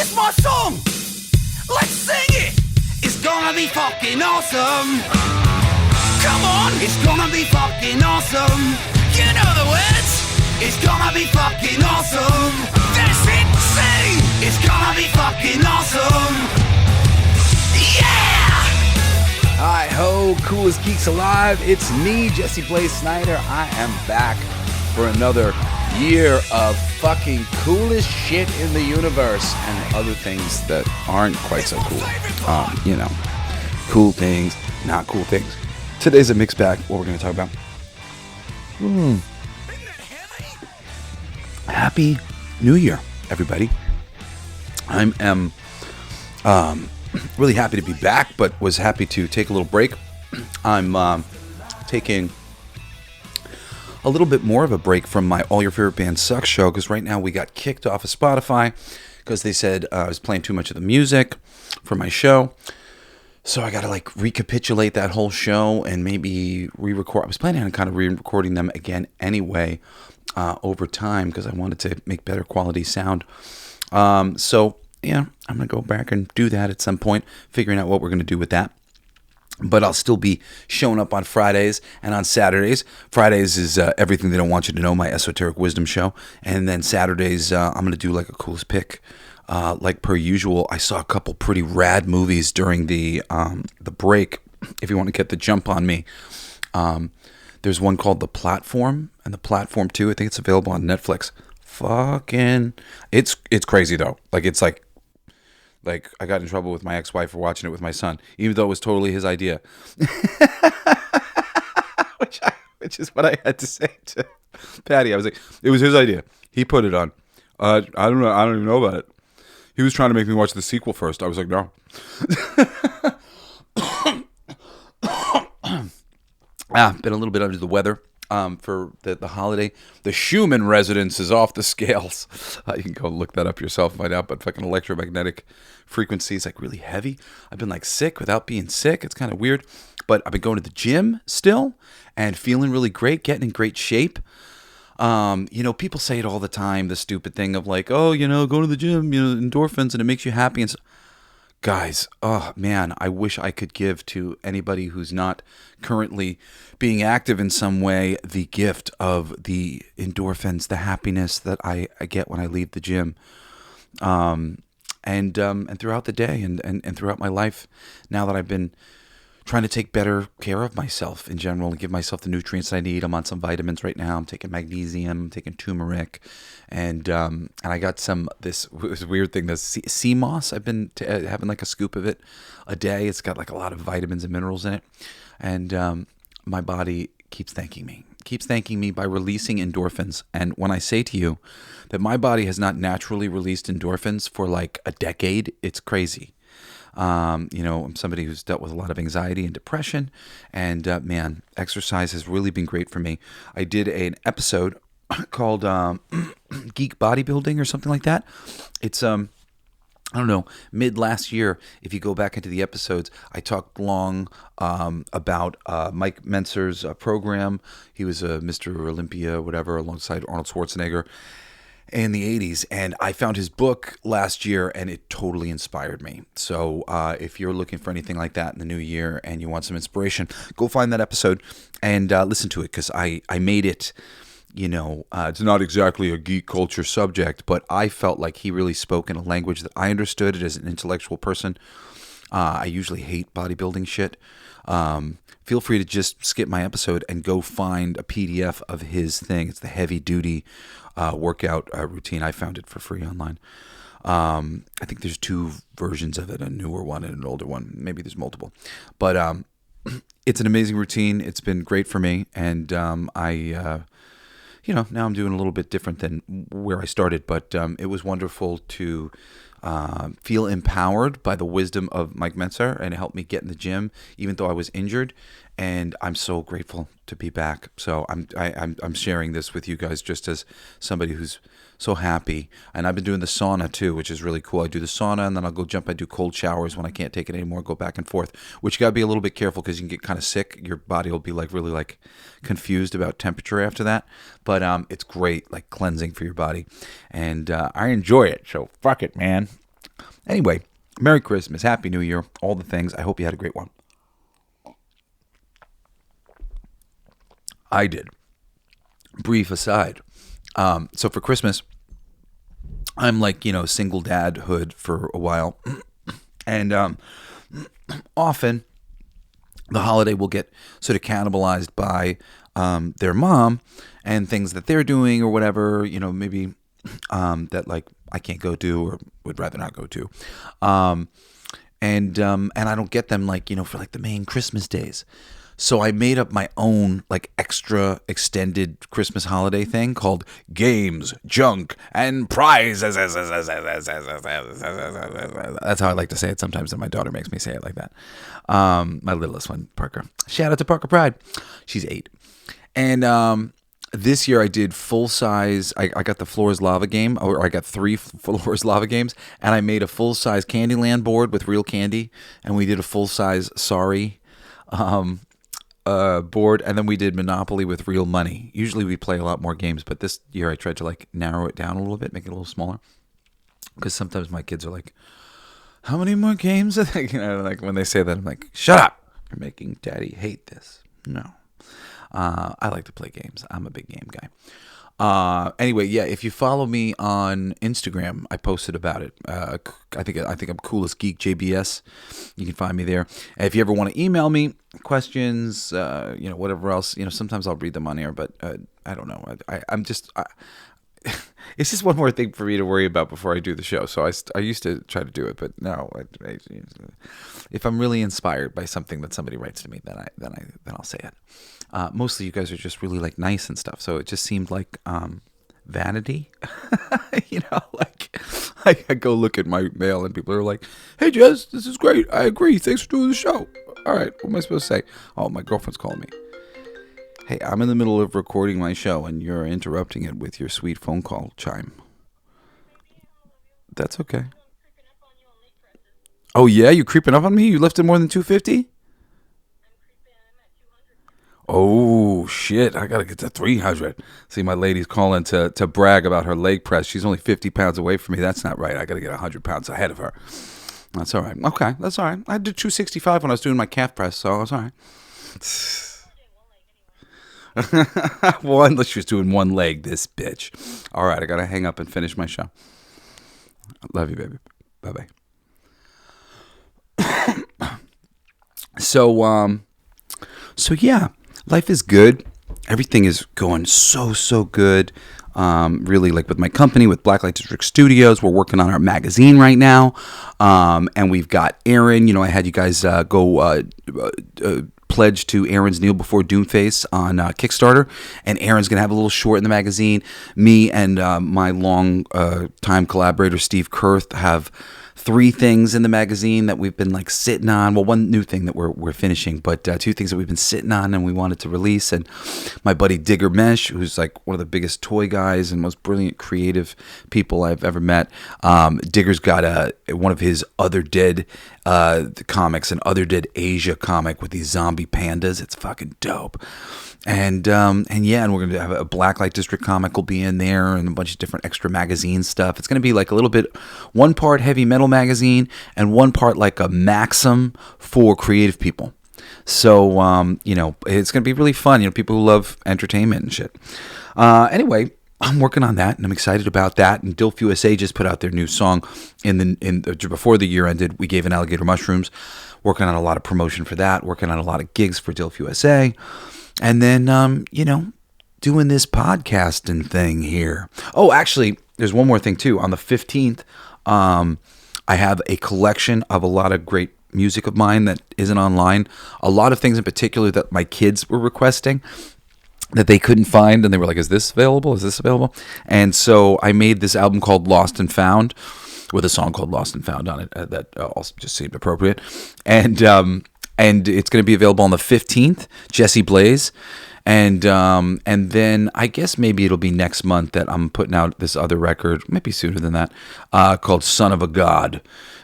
It's my song! Let's sing it! It's gonna be fucking awesome! Come on! It's gonna be fucking awesome! You know the words! It's gonna be fucking awesome! That's it! Sing! It's gonna be fucking awesome! Yeah! Hi ho, Coolest Geeks Alive. It's me, Jesse Blaze Snyder. I am back for another year of fucking coolest shit in the universe and other things that aren't quite so cool. Cool things, not cool things. Today's a mixed bag. What we're going to talk about. Happy New Year, everybody. I am really happy to be back, but was happy to take a little break. I'm taking a little bit more of a break from my All Your Favorite Bands Suck show, because right now we got kicked off of Spotify because they said I was playing too much of the music for my show. So I got to recapitulate that whole show and maybe re-record. I was planning on kind of re-recording them again anyway over time because I wanted to make better quality sound. Yeah, I'm going to go back and do that at some point, figuring out what we're going to do with that. But I'll still be showing up on Fridays and on Saturdays. Fridays is Everything They Don't Want You to Know, my esoteric wisdom show. And then Saturdays, I'm going to do a coolest pick. Like per usual, I saw a couple pretty rad movies during the break. If you want to get the jump on me, there's one called The Platform, and The Platform 2, I think it's available on Netflix. It's crazy though. I got in trouble with my ex-wife for watching it with my son, even though it was totally his idea. which is what I had to say to Patty. I was like, it was his idea. He put it on. I don't know. I don't even know about it. He was trying to make me watch the sequel first. I was like, no. Been a little bit under the weather for the holiday. The Schumann resonance is off the scales. You can go look that up yourself and find out. But fucking electromagnetic frequency is really heavy. I've been sick without being sick. It's kind of weird. But I've been going to the gym still and feeling really great, getting in great shape. People say it all the time, the stupid thing of go to the gym, endorphins, and it makes you happy. And guys, oh man, I wish I could give to anybody who's not currently being active in some way the gift of the endorphins, the happiness that I get when I leave the gym. And throughout the day and throughout my life, now that I've been trying to take better care of myself in general and give myself the nutrients I need. I'm on some vitamins right now. I'm taking magnesium, I'm taking turmeric, and I got this weird thing, the sea moss. I've been having a scoop of it a day. It's got a lot of vitamins and minerals in it, and my body keeps thanking me by releasing endorphins. And when I say to you that my body has not naturally released endorphins for a decade, it's crazy. I'm somebody who's dealt with a lot of anxiety and depression, and man, exercise has really been great for me. I did an episode called Geek Bodybuilding or something like that. It's mid last year. If you go back into the episodes, I talked long about Mike Mentzer's program. He was a Mr. Olympia, whatever, alongside Arnold Schwarzenegger in the 80s, and I found his book last year, and it totally inspired me. So if you're looking for anything like that in the new year and you want some inspiration, go find that episode and listen to it, because I made it, it's not exactly a geek culture subject, but I felt like he really spoke in a language that I understood it as an intellectual person. I usually hate bodybuilding shit. Feel free to just skip my episode and go find a PDF of his thing. It's the heavy duty workout routine. I found it for free online. I think there's two versions of it, a newer one and an older one. Maybe there's multiple. But it's an amazing routine. It's been great for me. And now I'm doing a little bit different than where I started. But it was wonderful to feel empowered by the wisdom of Mike Mentzer, and it helped me get in the gym even though I was injured, and I'm so grateful to be back. So I'm sharing this with you guys just as somebody who's so happy. And I've been doing the sauna too, which is really cool. I do the sauna, and then I'll go jump. I do cold showers when I can't take it anymore, go back and forth, which you got to be a little bit careful because you can get kind of sick. Your body will be really confused about temperature after that. But it's great, cleansing for your body. And I enjoy it. So fuck it, man. Anyway, Merry Christmas, Happy New Year, all the things. I hope you had a great one. I did. Brief aside. So for Christmas, I'm like, single dadhood for a while. And often the holiday will get sort of cannibalized by their mom and things that they're doing or whatever, maybe that like I can't go to or would rather not go to. And I don't get them like, for like the main Christmas days. So I made up my own like extra extended Christmas holiday thing called Games, Junk, and Prizes. That's how I like to say it sometimes, and my daughter makes me say it like that. My littlest one, Parker. Shout out to Parker Pride. She's 8. And this year I did full size. I got the Floor's Lava game, or I got 3 Floor's Lava games, and I made a full size Candyland board with real candy, and we did a full size Sorry board, and then we did Monopoly with real money. Usually we play a lot more games, but this year I tried to like narrow it down a little bit, make it a little smaller, because sometimes my kids are like, how many more games are they? Like when they say that, I'm like, shut up, you're making daddy hate this. No. I like to play games. I'm a big game guy. Anyway, yeah, if you follow me on Instagram, I posted about it. I think I'm Coolest Geek JBS. You can find me there. And if you ever want to email me questions, whatever else, sometimes I'll read them on air, but I don't know. I'm just it's just one more thing for me to worry about before I do the show. So I used to try to do it, but no. If I'm really inspired by something that somebody writes to me, then I'll say it. Mostly you guys are just really like nice and stuff, so it just seemed like vanity. Like I go look at my mail and people are like, hey Jess, this is great, I agree, thanks for doing the show. All right, what am I supposed to say? Oh, my girlfriend's calling me. Hey, I'm in the middle of recording my show and you're interrupting it with your sweet phone call chime. That's okay. Oh yeah, you creeping up on me? You lifted more than 250? Oh, shit. I got to get to 300. See, my lady's calling to brag about her leg press. She's only 50 pounds away from me. That's not right. I got to get 100 pounds ahead of her. That's all right. Okay, that's all right. I did 265 when I was doing my calf press, so it's all right. She was doing one leg, this bitch. All right, I got to hang up and finish my show. Love you, baby. Bye-bye. So yeah. Life is good. Everything is going so good. Really, like with my company, with Blacklight District Studios, we're working on our magazine right now. And we've got Aaron. I had you guys go pledge to Aaron's Kneel Before Doomface on Kickstarter. And Aaron's going to have a little short in the magazine. Me and my long-time collaborator, Steve Kurth, have 3 things in the magazine that we've been like sitting on. Well, one new thing that we're finishing, but 2 things that we've been sitting on and we wanted to release. And my buddy Digger Mesh, who's like one of the biggest toy guys and most brilliant creative people I've ever met. Digger's got one of his Other Dead comics, an Other Dead Asia comic with these zombie pandas. It's fucking dope. And we're going to have a Blacklight District comic will be in there and a bunch of different extra magazine stuff. It's going to be like a little bit, 1 part heavy metal magazine and 1 part like a Maxim for creative people. So, it's going to be really fun. People who love entertainment and shit. Anyway, I'm working on that and I'm excited about that. And Dilf USA just put out their new song before the year ended. We gave an Alligator Mushrooms, working on a lot of promotion for that, working on a lot of gigs for Dilf USA. And then, doing this podcasting thing here. Oh, actually, there's one more thing, too. On the 15th, I have a collection of a lot of great music of mine that isn't online. A lot of things in particular that my kids were requesting that they couldn't find. And they were like, is this available? Is this available? And so I made this album called Lost and Found with a song called Lost and Found on it that also just seemed appropriate. And it's going to be available on the 15th, Jesse Blaze. And then I guess maybe it'll be next month that I'm putting out this other record, maybe sooner than that, called Son of a God.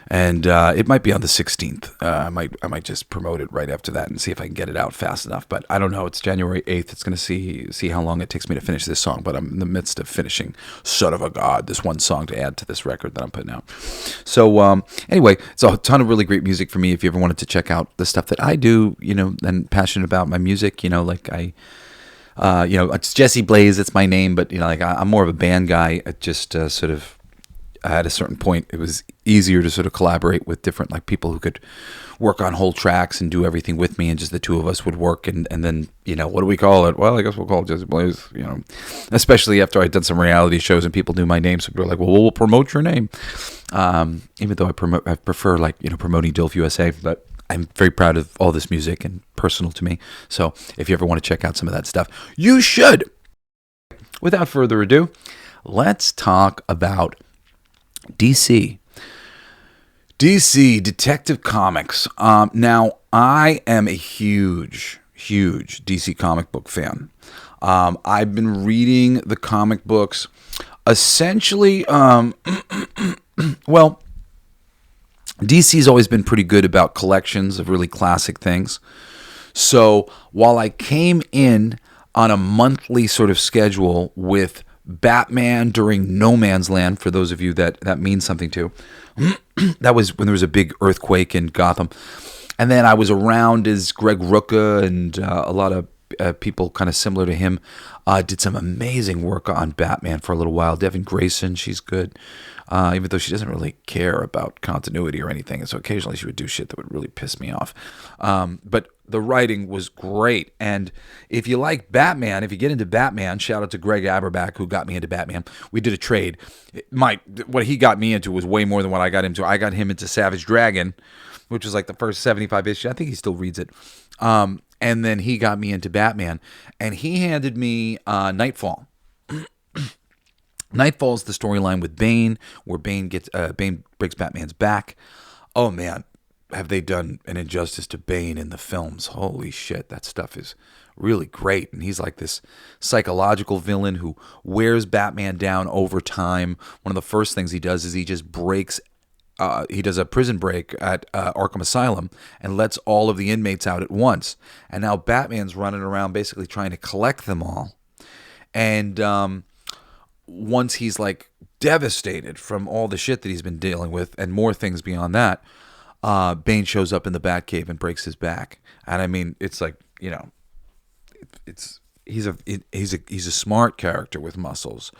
And it might be on the 16th. I might just promote it right after that and see if I can get it out fast enough. But I don't know. It's January 8th. It's going to see how long it takes me to finish this song. But I'm in the midst of finishing Son of a God, this one song to add to this record that I'm putting out. So anyway, it's a ton of really great music for me. If you ever wanted to check out the stuff that I do, and passionate about my music, like it's Jesse Blaze. It's my name, but I'm more of a band guy. I just sort of at a certain point, it was easier to sort of collaborate with different people who could work on whole tracks and do everything with me, and just the two of us would work. And then what do we call it? Well, I guess we'll call it Jesse Blaze. Especially after I'd done some reality shows and people knew my name, so people were like, "Well, we'll promote your name." Even though I prefer promoting Dilf USA, but I'm very proud of all this music and personal to me. So if you ever want to check out some of that stuff, you should. Without further ado, let's talk about DC Detective Comics. Now, I am a huge DC comic book fan. I've been reading the comic books essentially, well, DC's always been pretty good about collections of really classic things. So while I came in on a monthly sort of schedule with Batman during No Man's Land, for those of you that means something to, that was when there was a big earthquake in Gotham. And then I was around as Greg Rucka and a lot of people kind of similar to him did some amazing work on Batman for a little while. Devin Grayson, she's good, even though she doesn't really care about continuity or anything. And so occasionally she would do shit that would really piss me off. But the writing was great. And if you like Batman, if you get into Batman, shout out to Greg Aberback, who got me into Batman. We did a trade. What he got me into was way more than what I got into. I got him into Savage Dragon, which was like the first 75 issues. I think he still reads it. And then he got me into Batman, and he handed me Nightfall. Nightfall is the storyline with Bane, where Bane breaks Batman's back. Oh man, have they done an injustice to Bane in the films? Holy shit, that stuff is really great. And he's like this psychological villain who wears Batman down over time. One of the first things he does is he just breaks. He does a prison break at Arkham Asylum and lets all of the inmates out at once. And now Batman's running around basically trying to collect them all. And once he's like devastated from all the shit that he's been dealing with and more things beyond that, Bane shows up in the Batcave and breaks his back. And I mean, it's like, he's a smart character with muscles.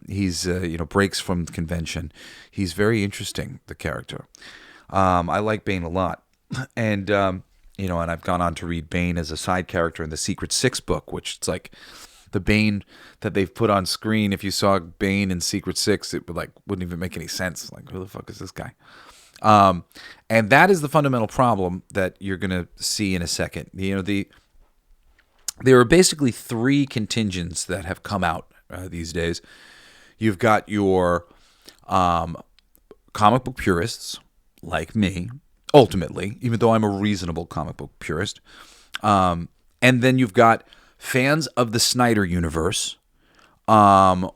He's breaks from convention. He's very interesting, the character. I like Bane a lot. And and I've gone on to read Bane as a side character in the Secret Six book, which it's like the Bane that they've put on screen. If you saw Bane in Secret Six, it wouldn't even make any sense. Like, who the fuck is this guy? And that is the fundamental problem that you're going to see in a second. There are basically three contingents that have come out these days. You've got your comic book purists, like me, ultimately, even though I'm a reasonable comic book purist. And then you've got fans of the Snyder universe,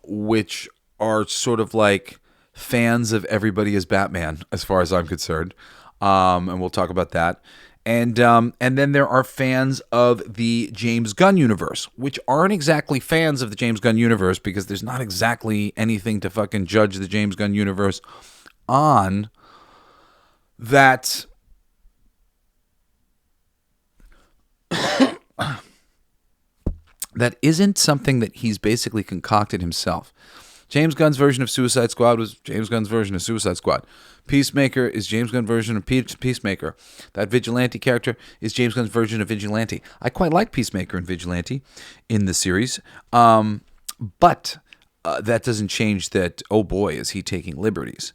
which are sort of like fans of everybody as Batman, as far as I'm concerned. And we'll talk about that. And then there are fans of the James Gunn universe, which aren't exactly fans of the James Gunn universe because there's not exactly anything to fucking judge the James Gunn universe on that. That isn't something that he's basically concocted himself. James Gunn's version of Suicide Squad was James Gunn's version of Suicide Squad. Peacemaker is James Gunn's version of Peacemaker. That Vigilante character is James Gunn's version of Vigilante. I quite like Peacemaker and Vigilante in the series, but that doesn't change that, oh boy, is he taking liberties.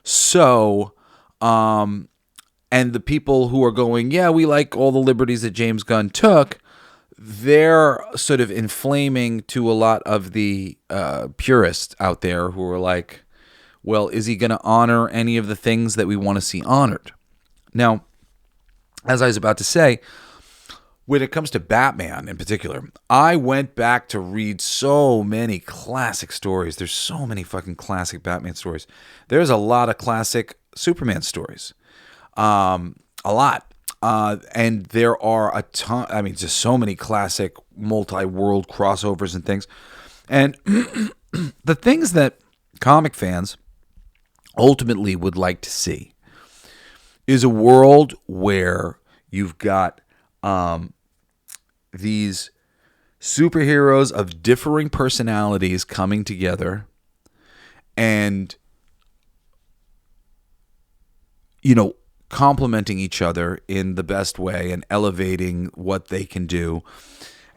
So, and the people who are going, yeah, we like all the liberties that James Gunn took, they're sort of inflaming to a lot of the purists out there who are like, well, is he going to honor any of the things that we want to see honored? Now, as I was about to say, when it comes to Batman in particular, I went back to read so many classic stories. There's so many fucking classic Batman stories. There's a lot of classic Superman stories. A lot. And there are a ton, I mean, just so many classic multi-world crossovers and things. And the things that comic fans ultimately would like to see is a world where you've got these superheroes of differing personalities coming together and, complementing each other in the best way and elevating what they can do,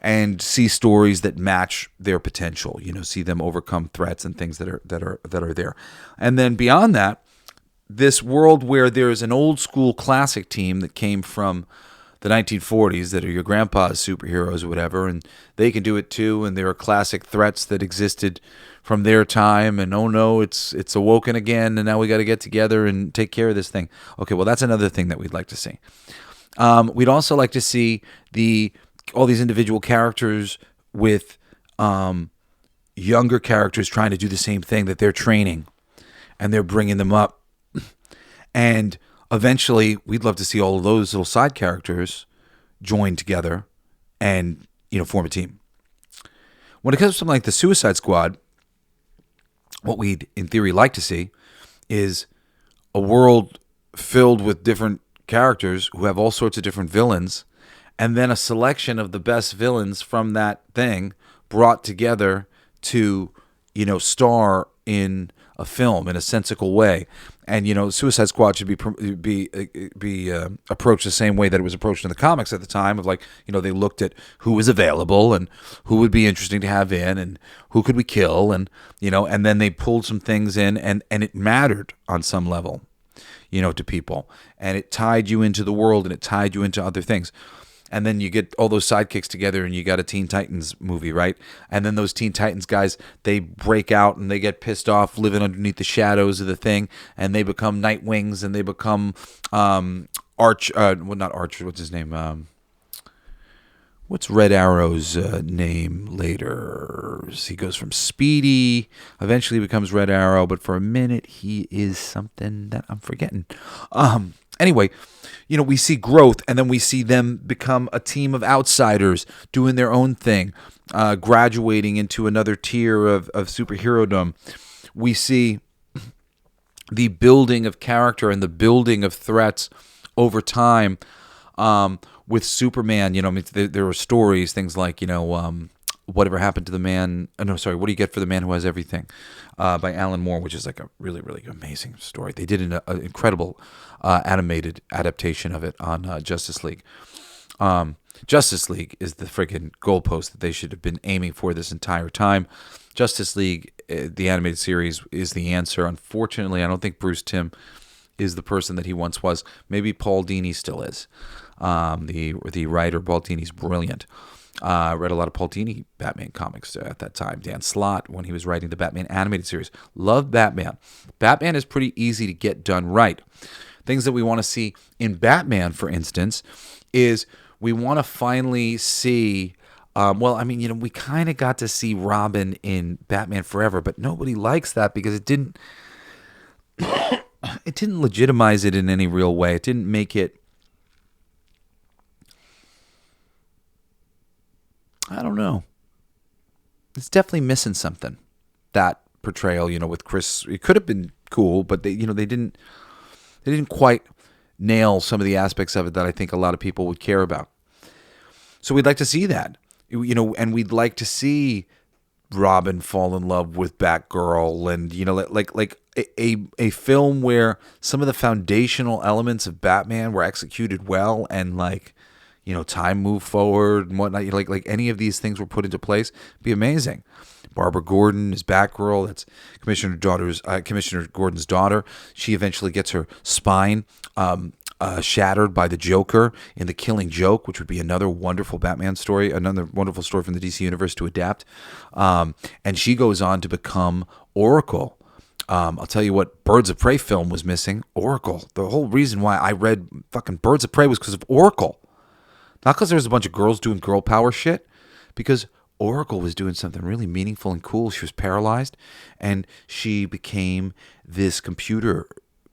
and see stories that match their potential, see them overcome threats and things that are there. And then beyond that, this world where there's an old school classic team that came from the 1940s that are your grandpa's superheroes or whatever, and they can do it too, and there are classic threats that existed from their time, and oh no, it's awoken again, and now we got to get together and take care of this thing. Okay, well, that's another thing that we'd like to see. We'd also like to see all these individual characters with younger characters trying to do the same thing that they're training, and they're bringing them up. And eventually, we'd love to see all of those little side characters join together and, form a team. When it comes to something like the Suicide Squad, what we'd, in theory, like to see is a world filled with different characters who have all sorts of different villains, and then a selection of the best villains from that thing brought together to, star in a film in a sensical way. And Suicide Squad should be approached the same way that it was approached in the comics at the time, of like, they looked at who was available and who would be interesting to have in and who could we kill, and and then they pulled some things in, and it mattered on some level, to people, and it tied you into the world and it tied you into other things. And then you get all those sidekicks together and you got a Teen Titans movie, right? And then those Teen Titans guys, they break out and they get pissed off living underneath the shadows of the thing, and they become Nightwings, and they become what's his name? What's Red Arrow's name later? He goes from Speedy, eventually becomes Red Arrow, but for a minute he is something that I'm forgetting. Anyway, we see growth, and then we see them become a team of outsiders doing their own thing, graduating into another tier of superherodom. We see the building of character and the building of threats over time. With Superman, there were stories, things like, Whatever Happened to the Man? What do you get for the man who has everything? By Alan Moore, which is like a really, really amazing story. They did an incredible animated adaptation of it on Justice League. Justice League is the friggin' goalpost that they should have been aiming for this entire time. Justice League, the animated series, is the answer. Unfortunately, I don't think Bruce Timm is the person that he once was. Maybe Paul Dini still is. The writer, Paul Dini's brilliant. Read a lot of Paul Dini Batman comics at that time. Dan Slott, when he was writing the Batman animated series. Loved Batman. Batman is pretty easy to get done right. Things that we want to see in Batman, for instance, is we want to finally see... we kind of got to see Robin in Batman Forever, but nobody likes that because it didn't legitimize it in any real way. It didn't make it... I don't know. It's definitely missing something. That portrayal, with Chris, it could have been cool, but they didn't quite nail some of the aspects of it that I think a lot of people would care about. So we'd like to see that, and we'd like to see Robin fall in love with Batgirl, and like a film where some of the foundational elements of Batman were executed well, and time moved forward and whatnot. Like any of these things were put into place, it'd be amazing. Barbara Gordon is Batgirl. That's Commissioner Gordon's daughter. She eventually gets her spine shattered by the Joker in The Killing Joke, which would be another wonderful Batman story, another wonderful story from the DC universe to adapt. And she goes on to become Oracle. I'll tell you what Birds of Prey film was missing. Oracle. The whole reason why I read fucking Birds of Prey was because of Oracle. Not because there was a bunch of girls doing girl power shit, because Oracle was doing something really meaningful and cool. She was paralyzed, and she became this computer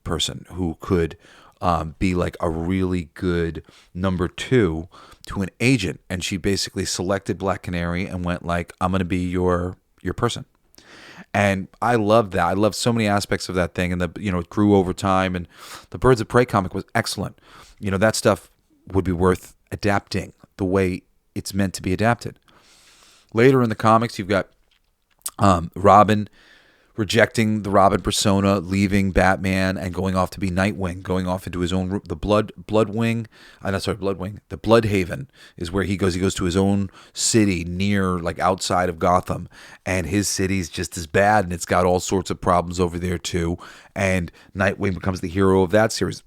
person who could be like a really good number two to an agent, and she basically selected Black Canary and went like, I'm going to be your person. And I loved that. I loved so many aspects of that thing, and it grew over time. And the Birds of Prey comic was excellent. That stuff would be worth adapting the way it's meant to be adapted. Later in the comics, you've got Robin rejecting the Robin persona, leaving Batman and going off to be Nightwing, going off into his own, the Bloodwing. The Bloodhaven is where he goes. He goes to his own city near, like outside of Gotham, and his city's just as bad, and it's got all sorts of problems over there too. And Nightwing becomes the hero of that series.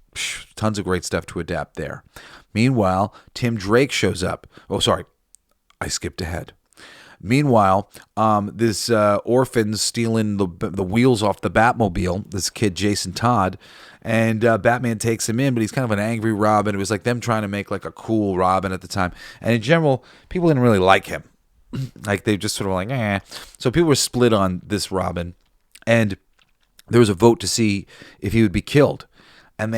Tons of great stuff to adapt there. Meanwhile, Tim Drake shows up. Oh, sorry, I skipped ahead. Meanwhile, this orphan's stealing the wheels off the Batmobile, this kid Jason Todd, and Batman takes him in, but he's kind of an angry Robin. It was like them trying to make like a cool Robin at the time. And in general, people didn't really like him. Like they just sort of like, eh. So people were split on this Robin, and there was a vote to see if he would be killed. And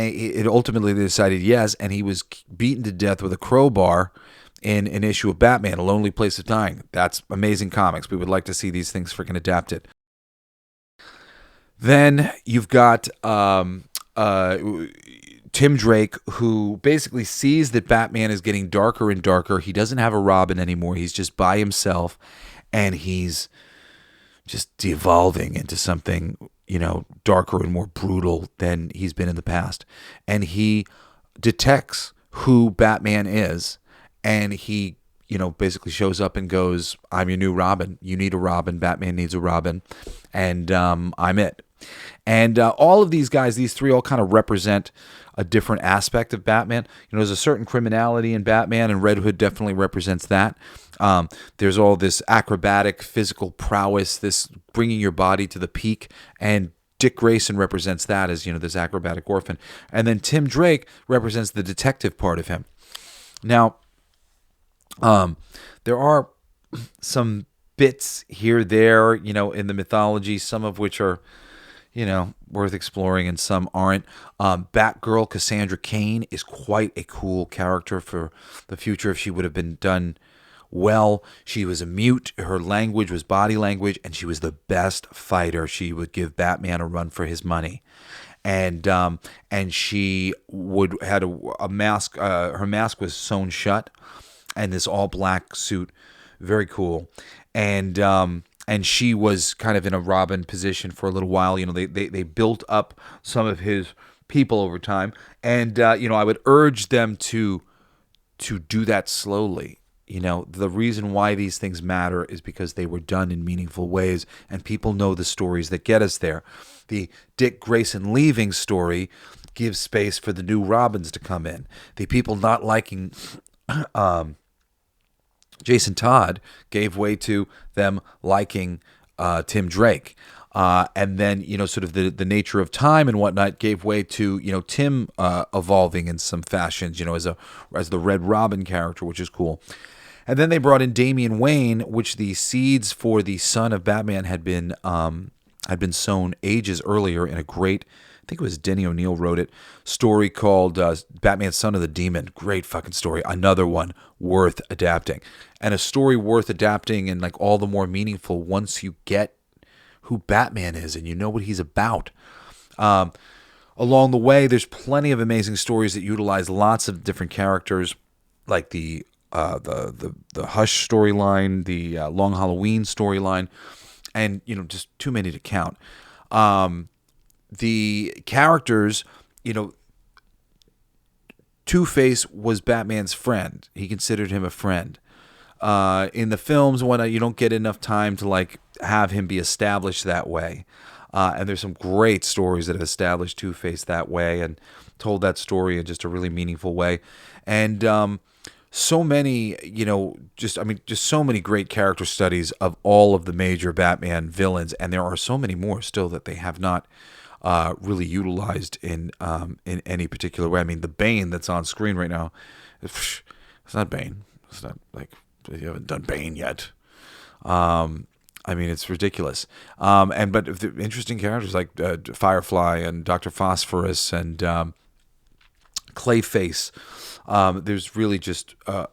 ultimately they decided yes, and he was beaten to death with a crowbar in an issue of Batman, A Lonely Place of Dying. That's amazing comics. We would like to see these things freaking adapted. Then you've got Tim Drake, who basically sees that Batman is getting darker and darker. He doesn't have a Robin anymore. He's just by himself, and he's just devolving into something, darker and more brutal than he's been in the past. And he detects who Batman is, and he, basically shows up and goes, I'm your new Robin. You need a Robin. Batman needs a Robin. And I'm it. And all of these guys, these three all kind of represent a different aspect of Batman. There's a certain criminality in Batman, and Red Hood definitely represents that. There's all this acrobatic, physical prowess, this bringing your body to the peak, and Dick Grayson represents that as, this acrobatic orphan. And then Tim Drake represents the detective part of him. Now, there are some bits here, there, in the mythology, some of which are, worth exploring and some aren't. Batgirl Cassandra Cain is quite a cool character for the future if she would have been done well. She was a mute. Her language was body language, and she was the best fighter. She would give Batman a run for his money. And she had a mask. Her mask was sewn shut, and this all black suit, very cool. And she was kind of in a Robin position for a little while. They built up some of his people over time, and I would urge them to do that slowly. The reason why these things matter is because they were done in meaningful ways, and people know the stories that get us there. The Dick Grayson leaving story gives space for the new Robins to come in. The people not liking Jason Todd gave way to them liking Tim Drake. And then, sort of the nature of time and whatnot gave way to, Tim evolving in some fashions, as the Red Robin character, which is cool. And then they brought in Damian Wayne, which the seeds for the son of Batman had been sown ages earlier in a great, I think it was Denny O'Neil wrote it, story called Batman Son of the Demon. Great fucking story. Another one worth adapting. And a story worth adapting and like all the more meaningful once you get who Batman is and you know what he's about. Along the way, there's plenty of amazing stories that utilize lots of different characters, like the Hush storyline, the Long Halloween storyline, and just too many to count. The characters, Two-Face was Batman's friend. He considered him a friend. In the films, when you don't get enough time to like have him be established that way. And there's some great stories that have established Two-Face that way and told that story in just a really meaningful way. And so many, just so many great character studies of all of the major Batman villains, and there are so many more still that they have not really utilized in any particular way. I mean, the Bane that's on screen right now, it's not Bane. It's not like you haven't done Bane yet. I mean, it's ridiculous. But the interesting characters like Firefly and Dr. Phosphorus and Clayface. There's really just a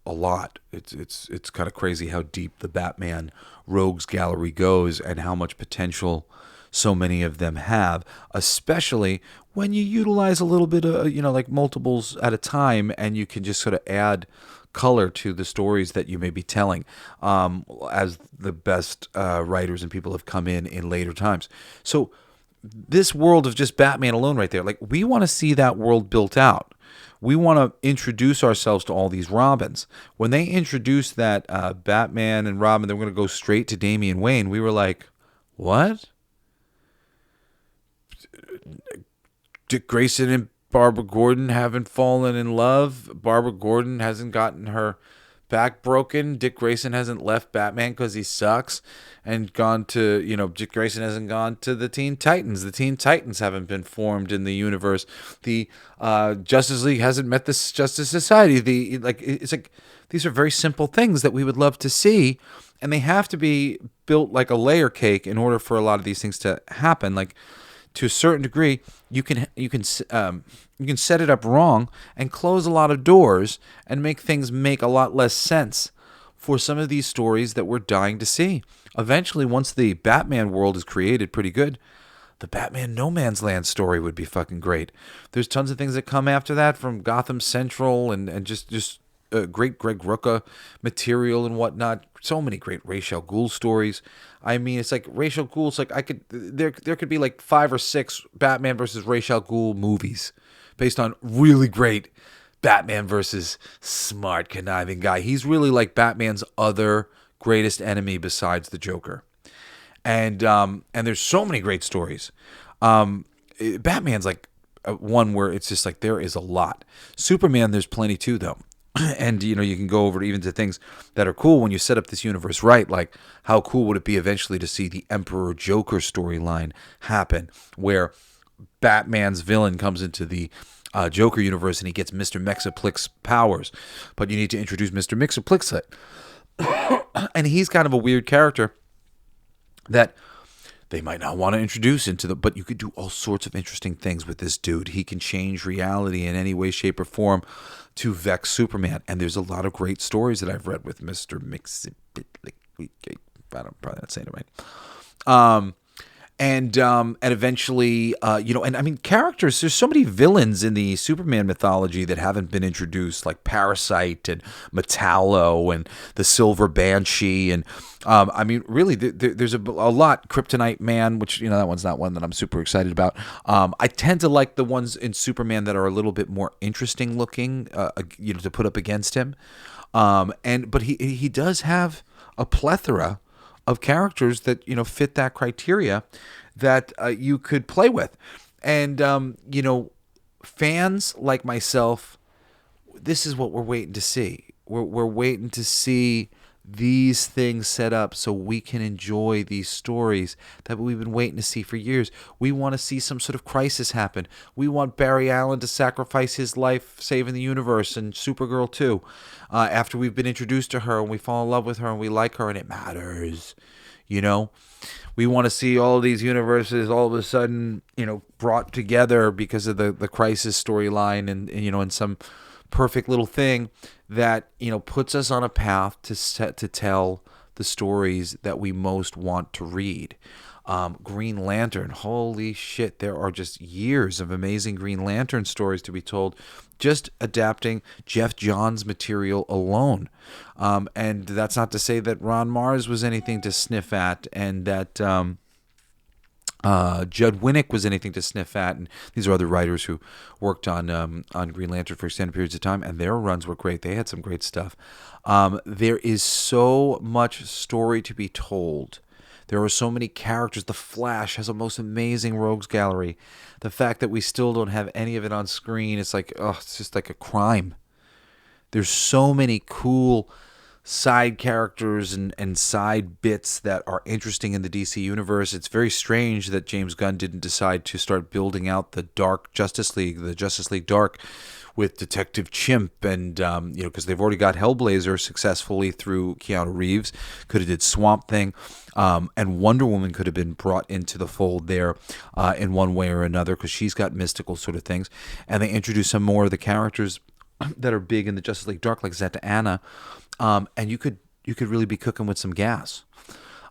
lot. It's kind of crazy how deep the Batman rogues gallery goes and how much potential so many of them have, especially when you utilize a little bit of, like multiples at a time, and you can just sort of add color to the stories that you may be telling, as the best writers and people have come in later times. So this world of just Batman alone right there, like, we want to see that world built out. We want to introduce ourselves to all these Robins. When they introduced that Batman and Robin, they're going to go straight to Damian Wayne, we were like, what? Dick Grayson and Barbara Gordon haven't fallen in love. Barbara Gordon hasn't gotten her back broken. Dick Grayson hasn't left Batman because he sucks and gone to, Dick Grayson hasn't gone to the Teen Titans. The Teen Titans haven't been formed in the universe. The Justice League hasn't met the Justice Society. It's like these are very simple things that we would love to see, and they have to be built like a layer cake in order for a lot of these things to happen. Like, to a certain degree, you can set it up wrong and close a lot of doors and make things make a lot less sense for some of these stories that we're dying to see. Eventually, once the Batman world is created pretty good, the Batman No Man's Land story would be fucking great. There's tons of things that come after that, from Gotham Central and just great Greg Rucka material and whatnot. So many great Ra's al Ghul stories. I mean, it's like Ra's al Ghul. It's like there could be like 5 or 6 Batman versus Ra's al Ghul movies based on really great Batman versus smart conniving guy. He's really like Batman's other greatest enemy besides the Joker. And there's so many great stories. Batman's like one where it's just like there is a lot. Superman, there's plenty too, though. And, you can go over even to things that are cool when you set up this universe right. Like, how cool would it be eventually to see the Emperor Joker storyline happen, where Batman's villain comes into the Joker universe and he gets Mr. Mexaplex's powers. But you need to introduce Mr. Mexaplexit. And he's kind of a weird character that they might not want to introduce but you could do all sorts of interesting things with this dude. He can change reality in any way, shape, or form to vex Superman. And there's a lot of great stories that I've read with Mr. I'm probably not saying it right. And eventually, and I mean, characters, there's so many villains in the Superman mythology that haven't been introduced, like Parasite and Metallo and the Silver Banshee. And I mean, really, there's a lot. Kryptonite Man, which, that one's not one that I'm super excited about. I tend to like the ones in Superman that are a little bit more interesting looking, to put up against him. But he does have a plethora of characters that, fit that criteria that you could play with. And, fans like myself, this is what we're waiting to see. We're waiting to see these things set up so we can enjoy these stories that we've been waiting to see for years. We want to see some sort of crisis happen. We want Barry Allen to sacrifice his life saving the universe, and Supergirl too. After we've been introduced to her and we fall in love with her and we like her and it matters, We want to see all of these universes all of a sudden, brought together because of the crisis storyline and some perfect little thing that, puts us on a path to tell the stories that we most want to read. Green Lantern, holy shit, there are just years of amazing Green Lantern stories to be told, just adapting Jeff Johns' material alone. And that's not to say that Ron Mars was anything to sniff at, and that Judd Winnick was anything to sniff at, and these are other writers who worked on Green Lantern for extended periods of time, and their runs were great. They had some great stuff. There is so much story to be told. There are so many characters. The Flash has a most amazing rogues gallery. The fact that we still don't have any of it on screen, it's like, it's just like a crime. There's so many cool side characters and side bits that are interesting in the DC universe. It's very strange that James Gunn didn't decide to start building out the Dark Justice League, the Justice League Dark, with Detective Chimp, and because they've already got Hellblazer successfully through Keanu Reeves. Could have did Swamp Thing, and Wonder Woman could have been brought into the fold there in one way or another, because she's got mystical sort of things. And they introduced some more of the characters that are big in the Justice League Dark, like Zeta Anna, and you could really be cooking with some gas.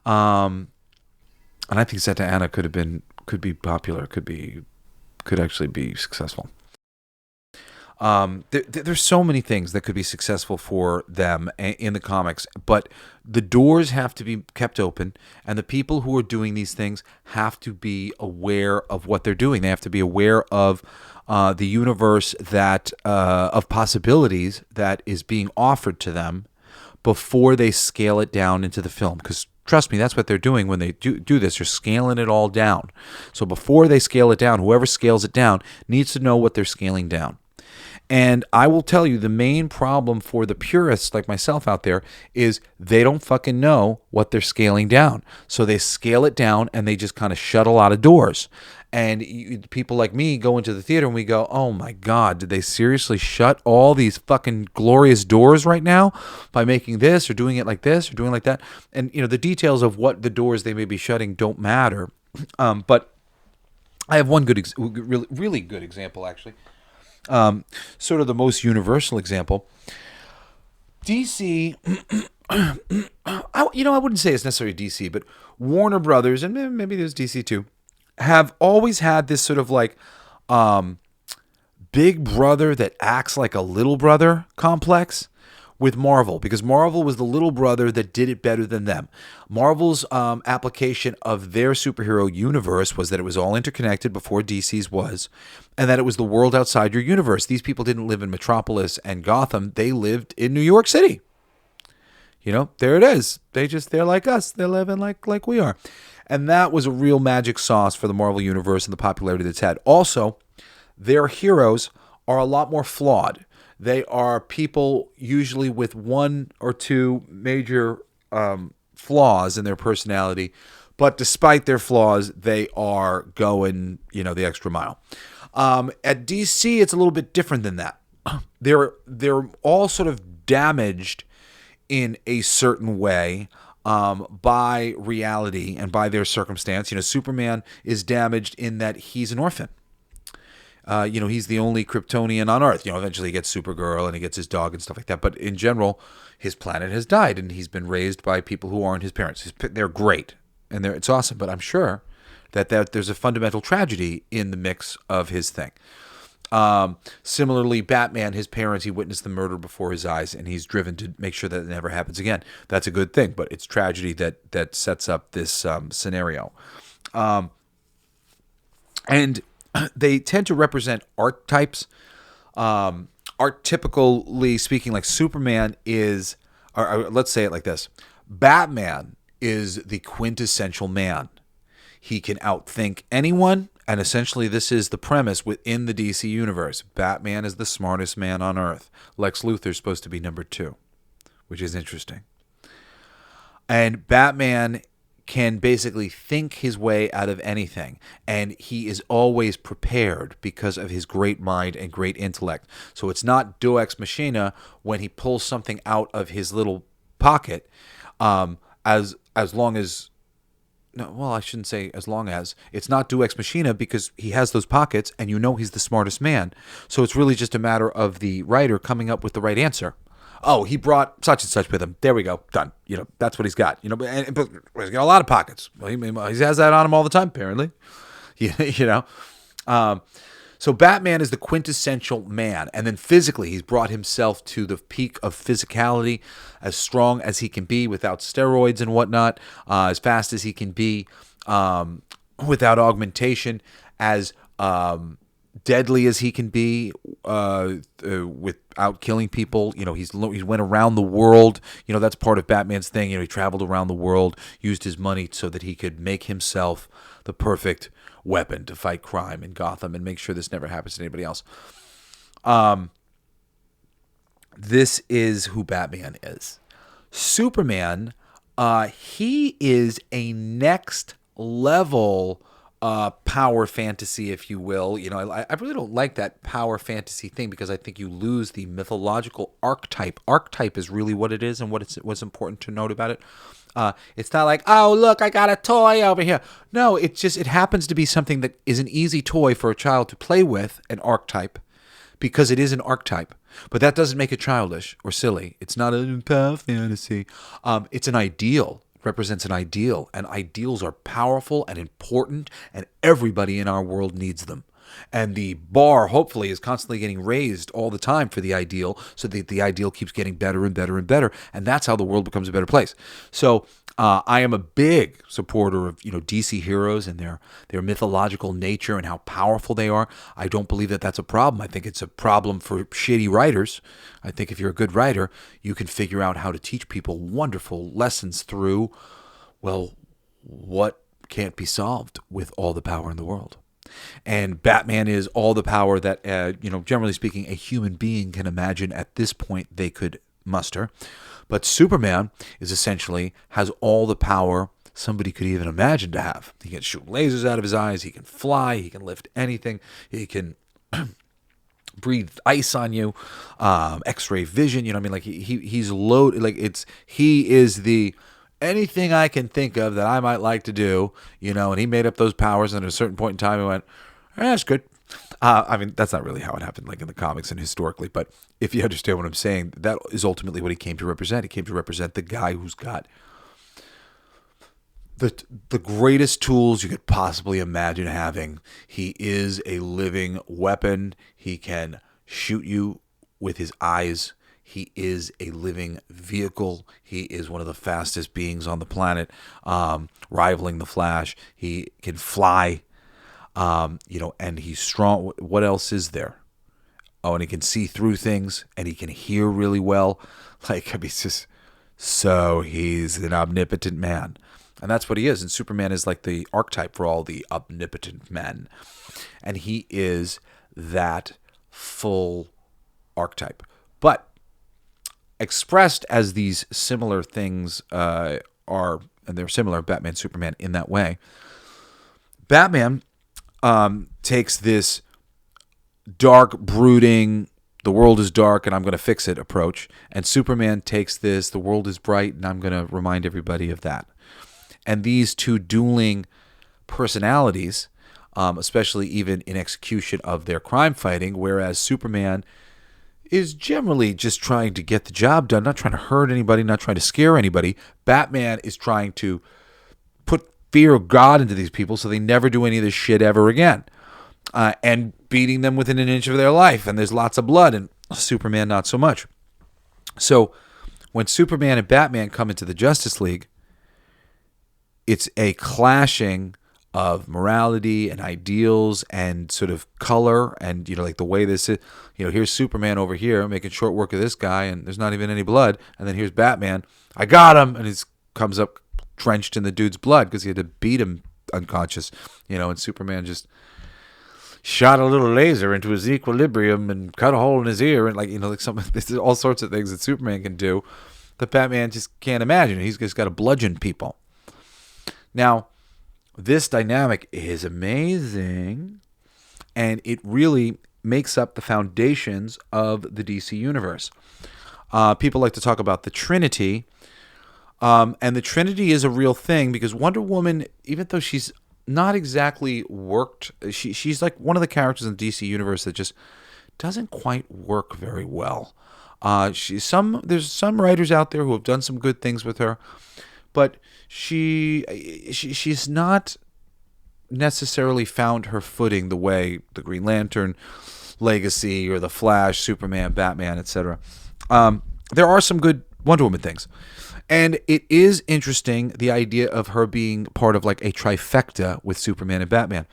And I think Zeta Anna could be popular, could actually be successful. There's so many things that could be successful for them in the comics, but the doors have to be kept open, and the people who are doing these things have to be aware of what they're doing. They have to be aware of the universe of possibilities that is being offered to them before they scale it down into the film. Because trust me, that's what they're doing when they do this. They're scaling it all down. So before they scale it down, whoever scales it down needs to know what they're scaling down. And I will tell you, the main problem for the purists like myself out there is they don't fucking know what they're scaling down. So they scale it down and they just kind of shut a lot of doors. And people like me go into the theater and we go, oh my God, did they seriously shut all these fucking glorious doors right now by making this or doing it like this or doing it like that? And, the details of what the doors they may be shutting don't matter. But I have one really, really good example, actually. Sort of the most universal example. DC, I wouldn't say it's necessarily DC, but Warner Brothers, and maybe there's DC too, have always had this sort of like big brother that acts like a little brother complex with Marvel, because Marvel was the little brother that did it better than them. Marvel's application of their superhero universe was that it was all interconnected before DC's was, and that it was the world outside your universe. These people didn't live in Metropolis and Gotham. They lived in New York City. There it is. They're like us. They're living like we are. And that was a real magic sauce for the Marvel universe and the popularity that's had. Also, their heroes are a lot more flawed. They are people usually with one or two major flaws in their personality, but despite their flaws, they are going, the extra mile. At DC, it's a little bit different than that. They're all sort of damaged in a certain way by reality and by their circumstance. Superman is damaged in that he's an orphan. He's the only Kryptonian on Earth. Eventually he gets Supergirl and he gets his dog and stuff like that. But in general, his planet has died and he's been raised by people who aren't his parents. They're great and it's awesome. But I'm sure that there's a fundamental tragedy in the mix of his thing. Similarly, Batman, his parents, he witnessed the murder before his eyes and he's driven to make sure that it never happens again. That's a good thing, but it's tragedy that sets up this scenario. And they tend to represent archetypes. Archetypically speaking, like Superman is, or let's say it like this. Batman is the quintessential man. He can outthink anyone, and essentially this is the premise within the DC universe. Batman is the smartest man on Earth. Lex Luthor's supposed to be number 2, which is interesting. And Batman can basically think his way out of anything, and he is always prepared because of his great mind and great intellect. So it's not Deus Ex Machina when he pulls something out of his little pocket, as long as, no, well, I shouldn't say as long as, it's not Deus Ex Machina because he has those pockets and he's the smartest man. So it's really just a matter of the writer coming up with the right answer. Oh, he brought such and such with him. There we go. Done. That's what he's got. But he's got a lot of pockets. Well, he has that on him all the time, apparently. So Batman is the quintessential man. And then physically, he's brought himself to the peak of physicality, as strong as he can be without steroids and whatnot, as fast as he can be without augmentation, as deadly as he can be without killing people. He went around the world. That's part of Batman's thing. He traveled around the world, used his money so that he could make himself the perfect weapon to fight crime in Gotham and make sure this never happens to anybody else. This is who Batman is. Superman, he is a next level power fantasy, if you will. I really don't like that power fantasy thing because I think you lose the mythological archetype. Archetype is really what it is, and what's important to note about it. It's not like, oh, look, I got a toy over here. No, it happens to be something that is an easy toy for a child to play with, an archetype, because it is an archetype. But that doesn't make it childish or silly. It's not a power fantasy. It's an ideal. Represents an ideal, and ideals are powerful and important, and everybody in our world needs them. And the bar, hopefully, is constantly getting raised all the time for the ideal, so that the ideal keeps getting better and better and better, and that's how the world becomes a better place. So I am a big supporter of DC heroes and their mythological nature and how powerful they are. I don't believe that that's a problem. I think it's a problem for shitty writers. I think if you're a good writer, you can figure out how to teach people wonderful lessons through, well, what can't be solved with all the power in the world. And Batman is all the power that, generally speaking, a human being can imagine at this point they could muster. But Superman is essentially has all the power somebody could even imagine to have. He can shoot lasers out of his eyes. He can fly. He can lift anything. He can breathe ice on you. X-ray vision. He's loaded. He is the anything I can think of that I might like to do. And he made up those powers. And at a certain point in time, he went, that's good. That's not really how it happened, like in the comics and historically, but if you understand what I'm saying, that is ultimately what he came to represent. He came to represent the guy who's got the greatest tools you could possibly imagine having. He is a living weapon. He can shoot you with his eyes. He is a living vehicle. He is one of the fastest beings on the planet, rivaling the Flash. He can fly. And he's strong. What else is there? Oh, and he can see through things, and he can hear really well. He's an omnipotent man. And that's what he is. And Superman is like the archetype for all the omnipotent men. And he is that full archetype. But expressed as these similar things are, and they're similar, Batman, Superman, in that way, Batman takes this dark, brooding, the world is dark and I'm going to fix it approach. And Superman takes this, the world is bright and I'm going to remind everybody of that. And these two dueling personalities, especially even in execution of their crime fighting, whereas Superman is generally just trying to get the job done, not trying to hurt anybody, not trying to scare anybody. Batman is trying to put fear of God into these people so they never do any of this shit ever again. And beating them within an inch of their life. And there's lots of blood, and Superman not so much. So when Superman and Batman come into the Justice League, it's a clashing of morality and ideals and sort of color and, the way this is, here's Superman over here making short work of this guy and there's not even any blood. And then here's Batman. I got him. And he comes up drenched in the dude's blood because he had to beat him unconscious, and Superman just shot a little laser into his equilibrium and cut a hole in his ear. And there's all sorts of things that Superman can do that Batman just can't imagine. He's just got to bludgeon people. Now, this dynamic is amazing, and it really makes up the foundations of the DC universe. People like to talk about the Trinity, and the Trinity is a real thing because Wonder Woman, even though she's not exactly worked, she's like one of the characters in the DC universe that just doesn't quite work very well. There's some writers out there who have done some good things with her, but she's not necessarily found her footing the way the Green Lantern legacy or the Flash, Superman, Batman, etc. There are some good Wonder Woman things. And it is interesting, the idea of her being part of like a trifecta with Superman and Batman,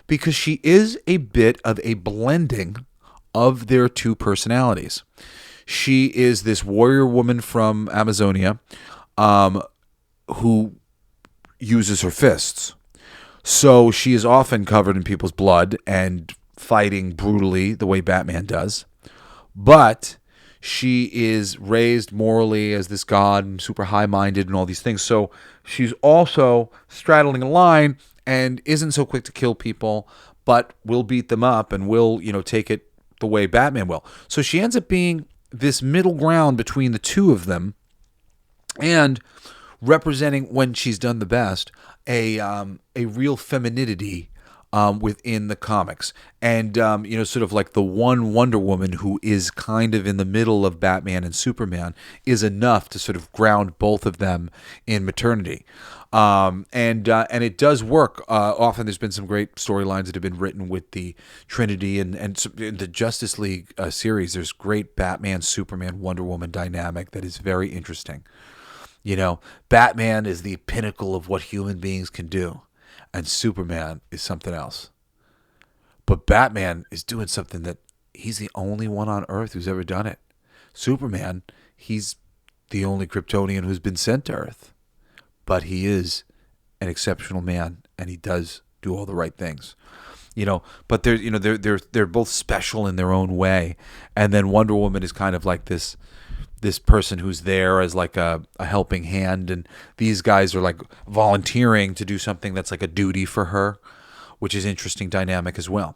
because she is a bit of a blending of their two personalities. She is this warrior woman from Amazonia, who uses her fists. So she is often covered in people's blood and fighting brutally the way Batman does. But she is raised morally as this god and super high-minded and all these things. So she's also straddling a line and isn't so quick to kill people, but will beat them up and will, take it the way Batman will. So she ends up being this middle ground between the two of them, and representing, when she's done the best, a real femininity within the comics. And, sort of like the one Wonder Woman who is kind of in the middle of Batman and Superman is enough to sort of ground both of them in maternity. And it does work. Often there's been some great storylines that have been written with the Trinity and in the Justice League series. There's great Batman, Superman, Wonder Woman dynamic that is very interesting. Batman is the pinnacle of what human beings can do, and Superman is something else. But Batman is doing something that he's the only one on Earth who's ever done it. Superman, he's the only Kryptonian who's been sent to Earth. But he is an exceptional man, and he does do all the right things. But they're both special in their own way. And then Wonder Woman is kind of like this person who's there as like a helping hand, and these guys are like volunteering to do something that's like a duty for her, which is interesting dynamic as well.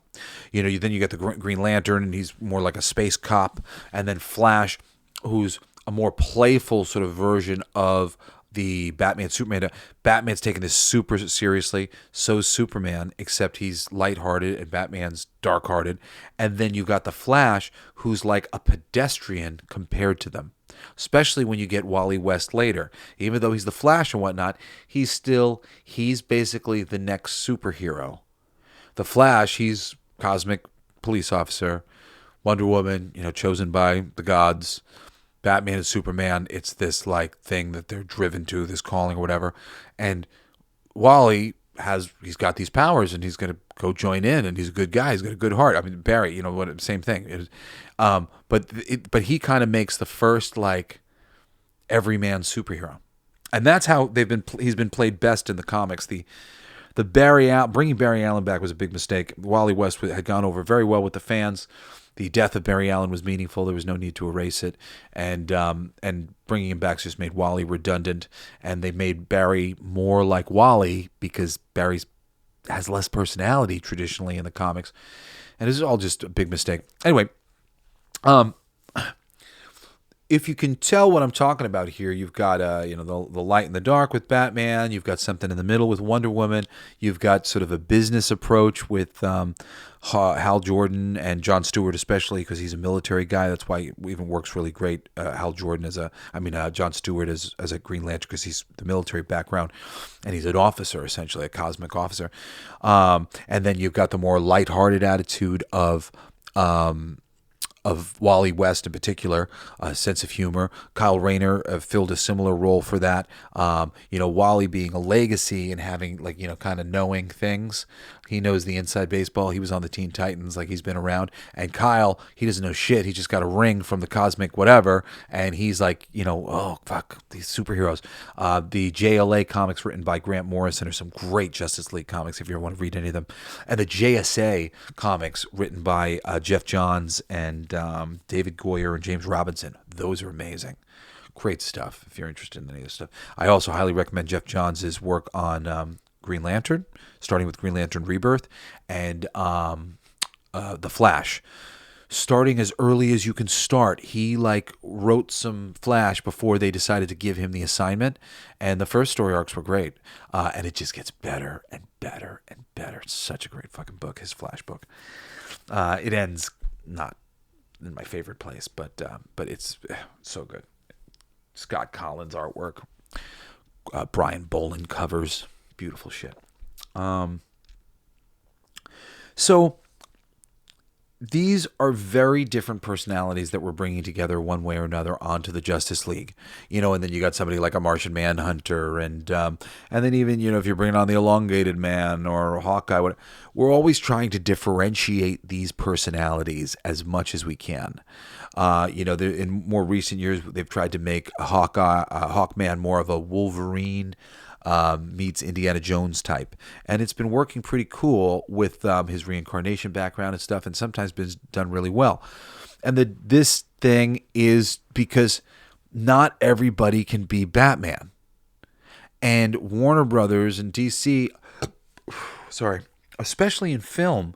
Then you get the Green Lantern, and he's more like a space cop, and then Flash, who's a more playful sort of version of the Batman Superman. Batman's taking this super seriously, so's Superman, except he's lighthearted and Batman's dark-hearted. And then you got the Flash, who's like a pedestrian compared to them, especially when you get Wally West later. Even though he's the Flash and whatnot, he's basically the next superhero. The Flash, he's cosmic police officer. Wonder Woman, chosen by the gods. Batman and Superman, it's this like thing that they're driven to, this calling or whatever. And Wally he's got these powers, and he's going to go join in, and he's a good guy. He's got a good heart. I mean, Barry, same thing. But he kind of makes the first like everyman superhero, and that's how he's been played best in the comics. The bringing Barry Allen back was a big mistake. Wally West had gone over very well with the fans. The death of Barry Allen was meaningful. There was no need to erase it, and bringing him back just made Wally redundant. And they made Barry more like Wally because Barry has less personality traditionally in the comics, and this is all just a big mistake. Anyway, if you can tell what I'm talking about here, you've got the light and the dark with Batman. You've got something in the middle with Wonder Woman. You've got sort of a business approach with Hal Jordan and Jon Stewart, especially because he's a military guy. That's why it even works really great. Jon Stewart as a Green Lantern, because he's the military background, and he's an officer, essentially a cosmic officer. And then you've got the more lighthearted attitude of Wally West in particular, a sense of humor. Kyle Rayner filled a similar role for that. Wally being a legacy and having kind of knowing things. He knows the inside baseball. He was on the Teen Titans, he's been around. And Kyle, he doesn't know shit. He just got a ring from the cosmic whatever, and he's like, oh fuck these superheroes. The JLA comics written by Grant Morrison are some great Justice League comics if you ever want to read any of them. And the JSA comics written by Jeff Johns and David Goyer and James Robinson. Those are amazing. Great stuff if you're interested in any of this stuff. I also highly recommend Jeff Johns' work on Green Lantern, starting with Green Lantern Rebirth, and The Flash. Starting as early as you can start. He wrote some Flash before they decided to give him the assignment, and the first story arcs were great. And it just gets better and better and better. It's such a great fucking book, his Flash book. It ends not in my favorite place, but it's so good. Scott Collins artwork, Brian Boland covers, beautiful shit. So these are very different personalities that we're bringing together one way or another onto the Justice League, and then you got somebody like a Martian Manhunter, and then even, if you're bringing on the Elongated Man or Hawkeye, we're always trying to differentiate these personalities as much as we can. In more recent years, they've tried to make Hawkman more of a Wolverine meets Indiana Jones type. And it's been working pretty cool with his reincarnation background and stuff, and sometimes been done really well. And this thing is because not everybody can be Batman. And Warner Brothers and DC, sorry, especially in film,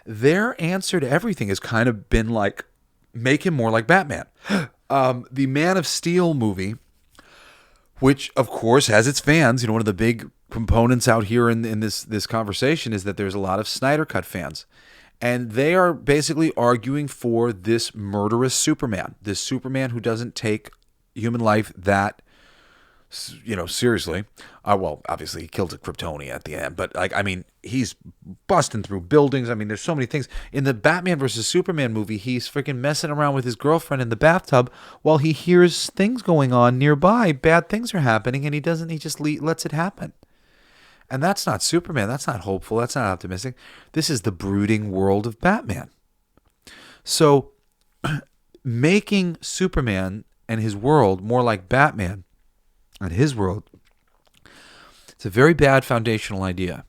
their answer to everything has kind of been like, make him more like Batman. The Man of Steel movie, which of course has its fans, one of the big components out here in this conversation is that there's a lot of Snyder Cut fans. And they are basically arguing for this murderous Superman, this Superman who doesn't take human life that, seriously. Well, obviously he killed a Kryptonian at the end, but he's busting through buildings. There's so many things. In the Batman versus Superman movie, he's freaking messing around with his girlfriend in the bathtub while he hears things going on nearby. Bad things are happening, and he just lets it happen. And that's not Superman. That's not hopeful. That's not optimistic. This is the brooding world of Batman. So making Superman and his world more like Batman and his world, it's a very bad foundational idea,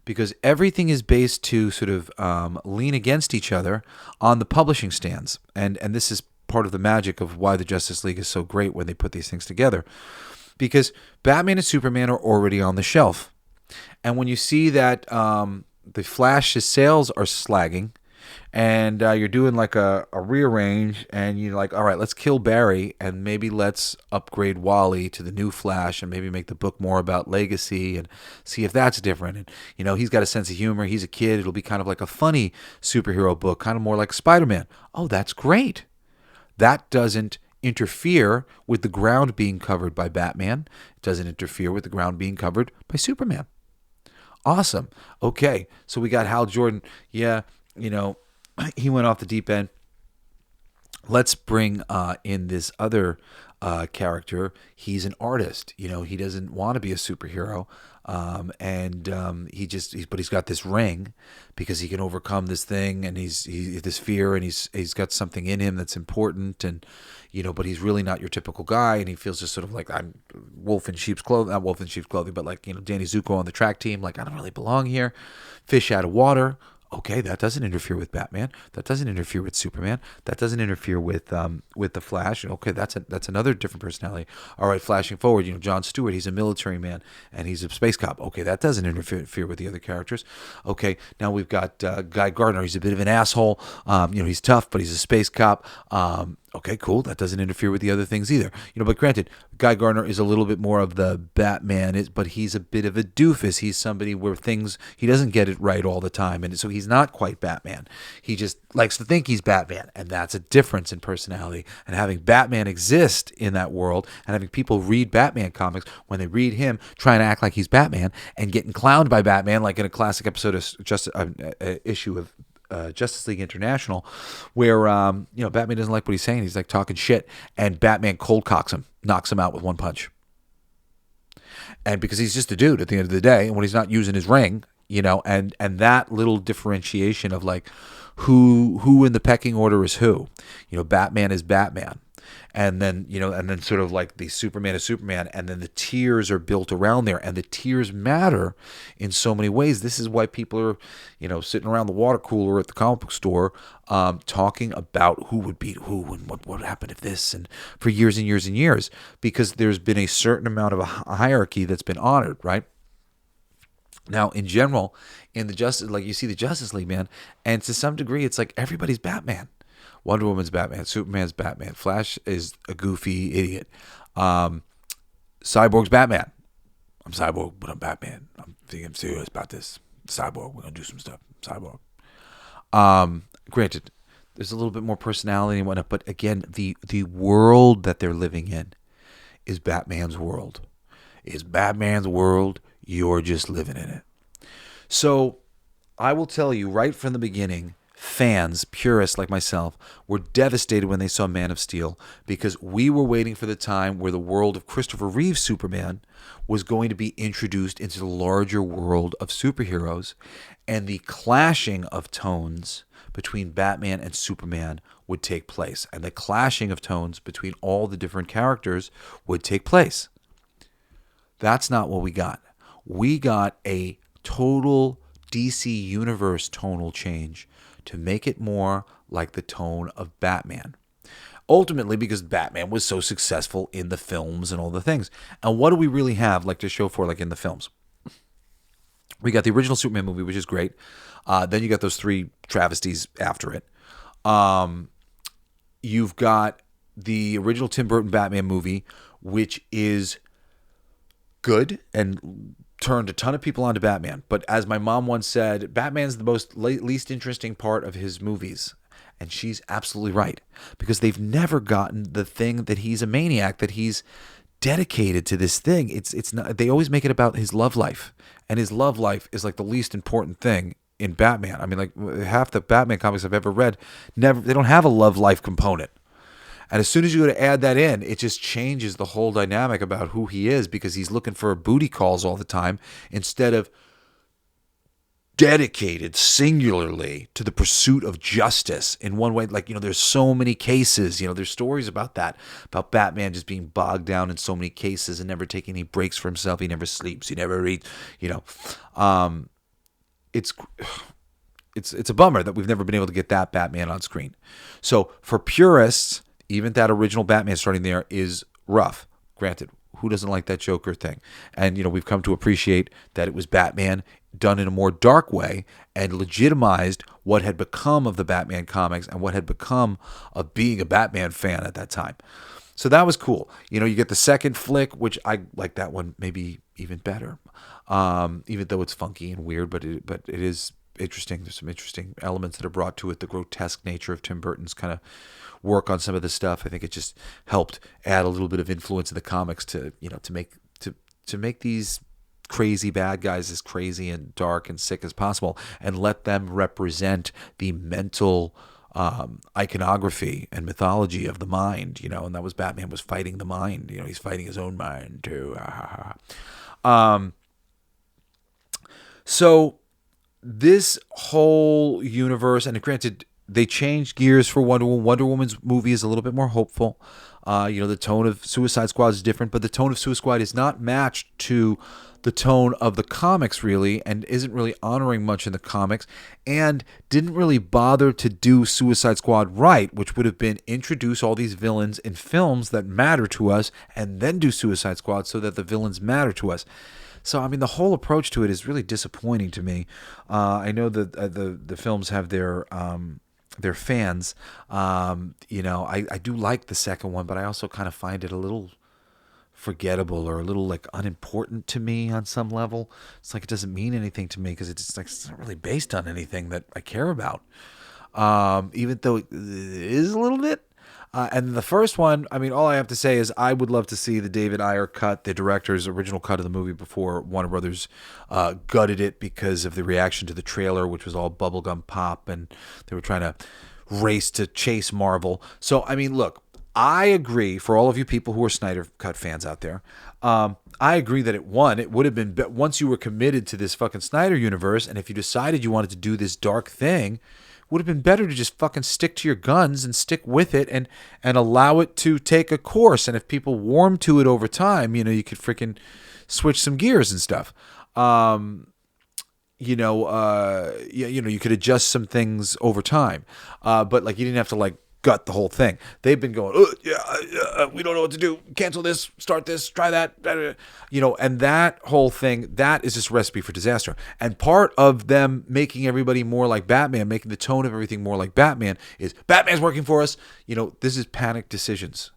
because everything is based to sort of lean against each other on the publishing stands. And this is part of the magic of why the Justice League is so great when they put these things together. Because Batman and Superman are already on the shelf. And when you see that the Flash's sales are slagging, and you're doing like a rearrange, and you're like, all right, let's kill Barry, and maybe let's upgrade Wally to the new Flash, and maybe make the book more about legacy, and see if that's different. And, he's got a sense of humor. He's a kid. It'll be kind of like a funny superhero book, kind of more like Spider-Man. Oh, that's great. That doesn't interfere with the ground being covered by Batman. It doesn't interfere with the ground being covered by Superman. Awesome. Okay, so we got Hal Jordan. Yeah, he went off the deep end. Let's bring in this other character. He's an artist. He doesn't want to be a superhero, but he's got this ring because he can overcome this thing, and he's this fear, and he's got something in him that's important, and but he's really not your typical guy, and he feels just sort of like, I'm wolf in sheep's clothing, not wolf in sheep's clothing, but like Danny Zuko on the track team, like I don't really belong here. Fish out of water. Okay, that doesn't interfere with Batman. That doesn't interfere with Superman. That doesn't interfere with the Flash. Okay, that's another different personality. All right, flashing forward, Jon Stewart, he's a military man and he's a space cop. Okay, that doesn't interfere with the other characters. Okay, now we've got Guy Gardner. He's a bit of an asshole. He's tough, but he's a space cop. Okay, cool. That doesn't interfere with the other things either. But granted, Guy Gardner is a little bit more of the Batman, but he's a bit of a doofus. He's somebody where he doesn't get it right all the time, and so he's not quite Batman. He just likes to think he's Batman, and that's a difference in personality. And having Batman exist in that world, and having people read Batman comics, when they read him trying to act like he's Batman and getting clowned by Batman, like in a classic episode of issue of Justice League International, where Batman doesn't like what he's saying. He's like talking shit, and Batman cold cocks him, knocks him out with one punch. And because he's just a dude at the end of the day, and when he's not using his ring, and that little differentiation of like who in the pecking order is who. Batman is Batman. And then, sort of like the Superman is Superman, and then the tiers are built around there, and the tiers matter in so many ways. This is why people are, sitting around the water cooler at the comic book store, talking about who would beat who and what would happen if this, and for years and years and years, because there's been a certain amount of a hierarchy that's been honored, right? Now, in general, in the Justice, like you see the Justice League, man, and to some degree, it's like everybody's Batman. Wonder Woman's Batman. Superman's Batman. Flash is a goofy idiot. Cyborg's Batman. I'm Cyborg, but I'm Batman. I'm serious about this. Cyborg. We're going to do some stuff. Cyborg. Granted, there's a little bit more personality and whatnot, but again, the world that they're living in is Batman's world. It's Batman's world. You're just living in it. So I will tell you right from the beginning, fans, purists like myself, were devastated when they saw Man of Steel, because we were waiting for the time where the world of Christopher Reeve's Superman was going to be introduced into the larger world of superheroes, and the clashing of tones between Batman and Superman would take place, and the clashing of tones between all the different characters would take place. That's not what we got. We got a total DC Universe tonal change to make it more like the tone of Batman. Ultimately, because Batman was so successful in the films and all the things. And what do we really have like to show for like in the films? We got the original Superman movie, which is great. Then you got those 3 travesties after it. You've got the original Tim Burton Batman movie, which is good and turned a ton of people onto Batman. But as my mom once said, Batman's the least interesting part of his movies. And she's absolutely right, because they've never gotten the thing that he's a maniac, that he's dedicated to this thing. It's not. They always make it about his love life, and his love life is like the least important thing in Batman. I mean, like half the Batman comics I've ever read, they don't have a love life component. And as soon as you go to add that in, it just changes the whole dynamic about who he is, because he's looking for booty calls all the time instead of dedicated singularly to the pursuit of justice in one way. Like, there's so many cases, there's stories about that, about Batman just being bogged down in so many cases and never taking any breaks for himself. He never sleeps. He never eats, it's a bummer that we've never been able to get that Batman on screen. So for purists, even that original Batman starting there is rough. Granted, who doesn't like that Joker thing? And, we've come to appreciate that it was Batman done in a more dark way and legitimized what had become of the Batman comics and what had become of being a Batman fan at that time. So that was cool. You get the second flick, which I like that one maybe even better, even though it's funky and weird, but it is interesting. There's some interesting elements that are brought to it. The grotesque nature of Tim Burton's kind of work on some of this stuff, I think it just helped add a little bit of influence in the comics to make these crazy bad guys as crazy and dark and sick as possible, and let them represent the mental iconography and mythology of the mind, and that was Batman was fighting the mind. He's fighting his own mind too. So this whole universe, and granted, they changed gears for Wonder Woman. Wonder Woman's movie is a little bit more hopeful. The tone of Suicide Squad is different, but the tone of Suicide Squad is not matched to the tone of the comics, really, and isn't really honoring much in the comics, and didn't really bother to do Suicide Squad right, which would have been introduce all these villains in films that matter to us, and then do Suicide Squad so that the villains matter to us. So, I mean, the whole approach to it is really disappointing to me. I know that the films have their fans. I do like the second one, but I also kind of find it a little forgettable or a little like unimportant to me on some level. It's like it doesn't mean anything to me because it's not really based on anything that I care about. Even though it is a little bit. And the first one, I mean, all I have to say is I would love to see the David Ayer cut, the director's original cut of the movie before Warner Brothers gutted it because of the reaction to the trailer, which was all bubblegum pop, and they were trying to race to chase Marvel. So, I mean, look, I agree, for all of you people who are Snyder Cut fans out there, I agree that it would have been, once you were committed to this fucking Snyder universe, and if you decided you wanted to do this dark thing, would have been better to just fucking stick to your guns and stick with it and allow it to take a course. And if people warm to it over time, you could freaking switch some gears and stuff. You could adjust some things over time. But like, you didn't have to like gut the whole thing. They've been going, we don't know what to do. Cancel this, start this, try that, and that whole thing, that is just a recipe for disaster. And part of them making everybody more like Batman, making the tone of everything more like Batman, is Batman's working for us. This is panic decisions.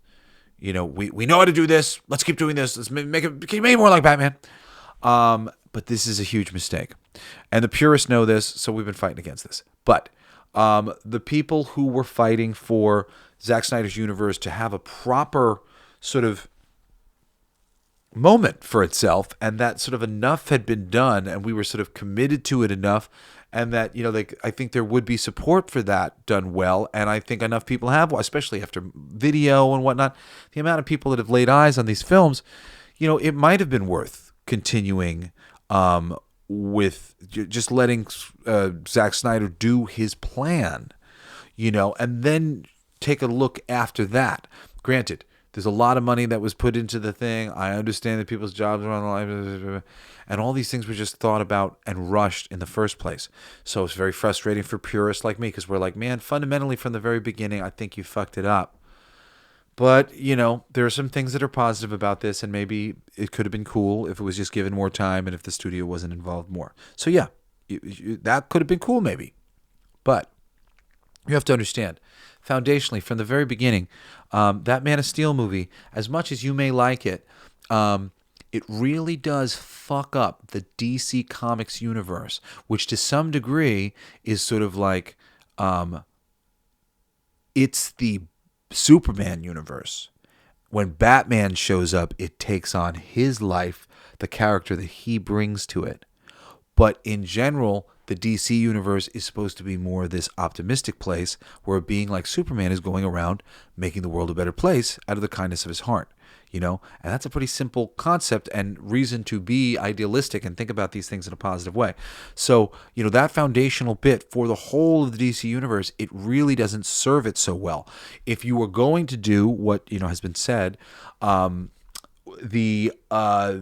We know how to do this. Let's keep doing this. Let's make it more like Batman. But this is a huge mistake. And the purists know this, so we've been fighting against this. But the people who were fighting for Zack Snyder's universe to have a proper sort of moment for itself, and that sort of enough had been done, and we were sort of committed to it enough, and that, I think there would be support for that done well, and I think enough people have, especially after video and whatnot, the amount of people that have laid eyes on these films, it might have been worth continuing with just letting Zack Snyder do his plan, and then take a look after that. Granted, There's a lot of money that was put into the thing. I understand that people's jobs are on the line, and all these things were just thought about and rushed in the first place. So it's very frustrating for purists like me, because we're like, man, fundamentally from the very beginning, I think you fucked it up. But, there are some things that are positive about this, and maybe it could have been cool if it was just given more time and if the studio wasn't involved more. So yeah, that could have been cool maybe. But you have to understand, foundationally, from the very beginning, that Man of Steel movie, as much as you may like it, it really does fuck up the DC Comics universe, which to some degree is sort of like, it's the Superman universe. When Batman shows up, it takes on his life, the character that he brings to it. But in general, the DC universe is supposed to be more this optimistic place where a being like Superman is going around making the world a better place out of the kindness of his heart, and that's a pretty simple concept and reason to be idealistic and think about these things in a positive way. So, that foundational bit for the whole of the DC universe, it really doesn't serve it so well. If you were going to do what, has been said, the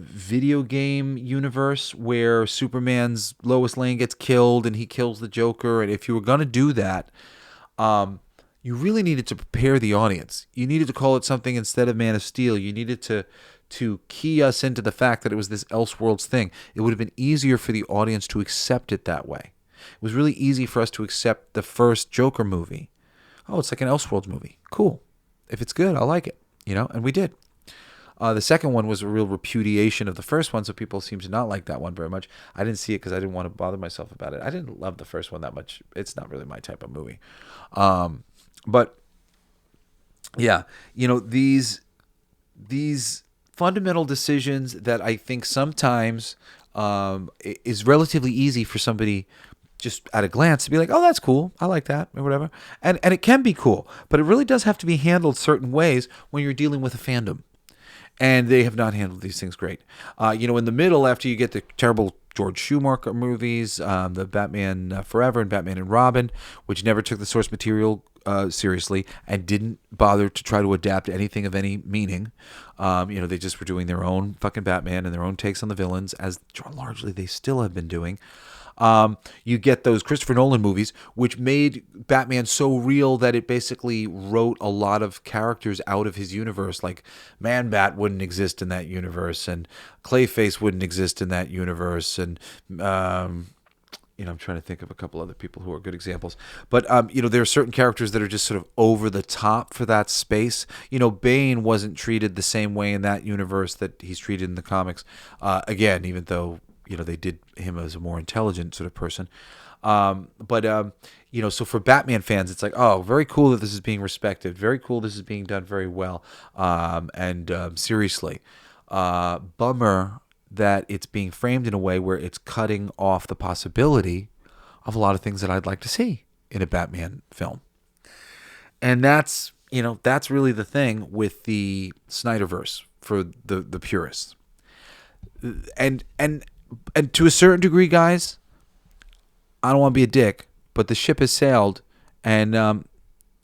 video game universe where Superman's Lois Lane gets killed and he kills the Joker, and if you were going to do that, you really needed to prepare the audience. You needed to call it something instead of Man of Steel. You needed to key us into the fact that it was this Elseworlds thing. It would have been easier for the audience to accept it that way. It was really easy for us to accept the first Joker movie. Oh, it's like an Elseworlds movie. Cool. If it's good, I'll like it. And we did. The second one was a real repudiation of the first one, so people seem to not like that one very much. I didn't see it because I didn't want to bother myself about it. I didn't love the first one that much. It's not really my type of movie. But yeah, these fundamental decisions that I think sometimes is relatively easy for somebody just at a glance to be like, oh, that's cool, I like that, or whatever. And it can be cool, but it really does have to be handled certain ways when you're dealing with a fandom. And they have not handled these things great. In the middle, after you get the terrible George Schumacher movies, the Batman Forever and Batman and Robin, which never took the source material seriously and didn't bother to try to adapt anything of any meaning. They just were doing their own fucking Batman and their own takes on the villains, as largely they still have been doing. You get those Christopher Nolan movies, which made Batman so real that it basically wrote a lot of characters out of his universe. Like Man-Bat wouldn't exist in that universe, and Clayface wouldn't exist in that universe, and I'm trying to think of a couple other people who are good examples. But there are certain characters that are just sort of over the top for that space. Bane wasn't treated the same way in that universe that he's treated in the comics. Again, even though they did him as a more intelligent sort of person. So for Batman fans, it's like, oh, very cool that this is being respected. Very cool this is being done very well. Seriously, bummer that it's being framed in a way where it's cutting off the possibility of a lot of things that I'd like to see in a Batman film. And that's really the thing with the Snyderverse for the purists. And to a certain degree, guys, I don't want to be a dick, but the ship has sailed, and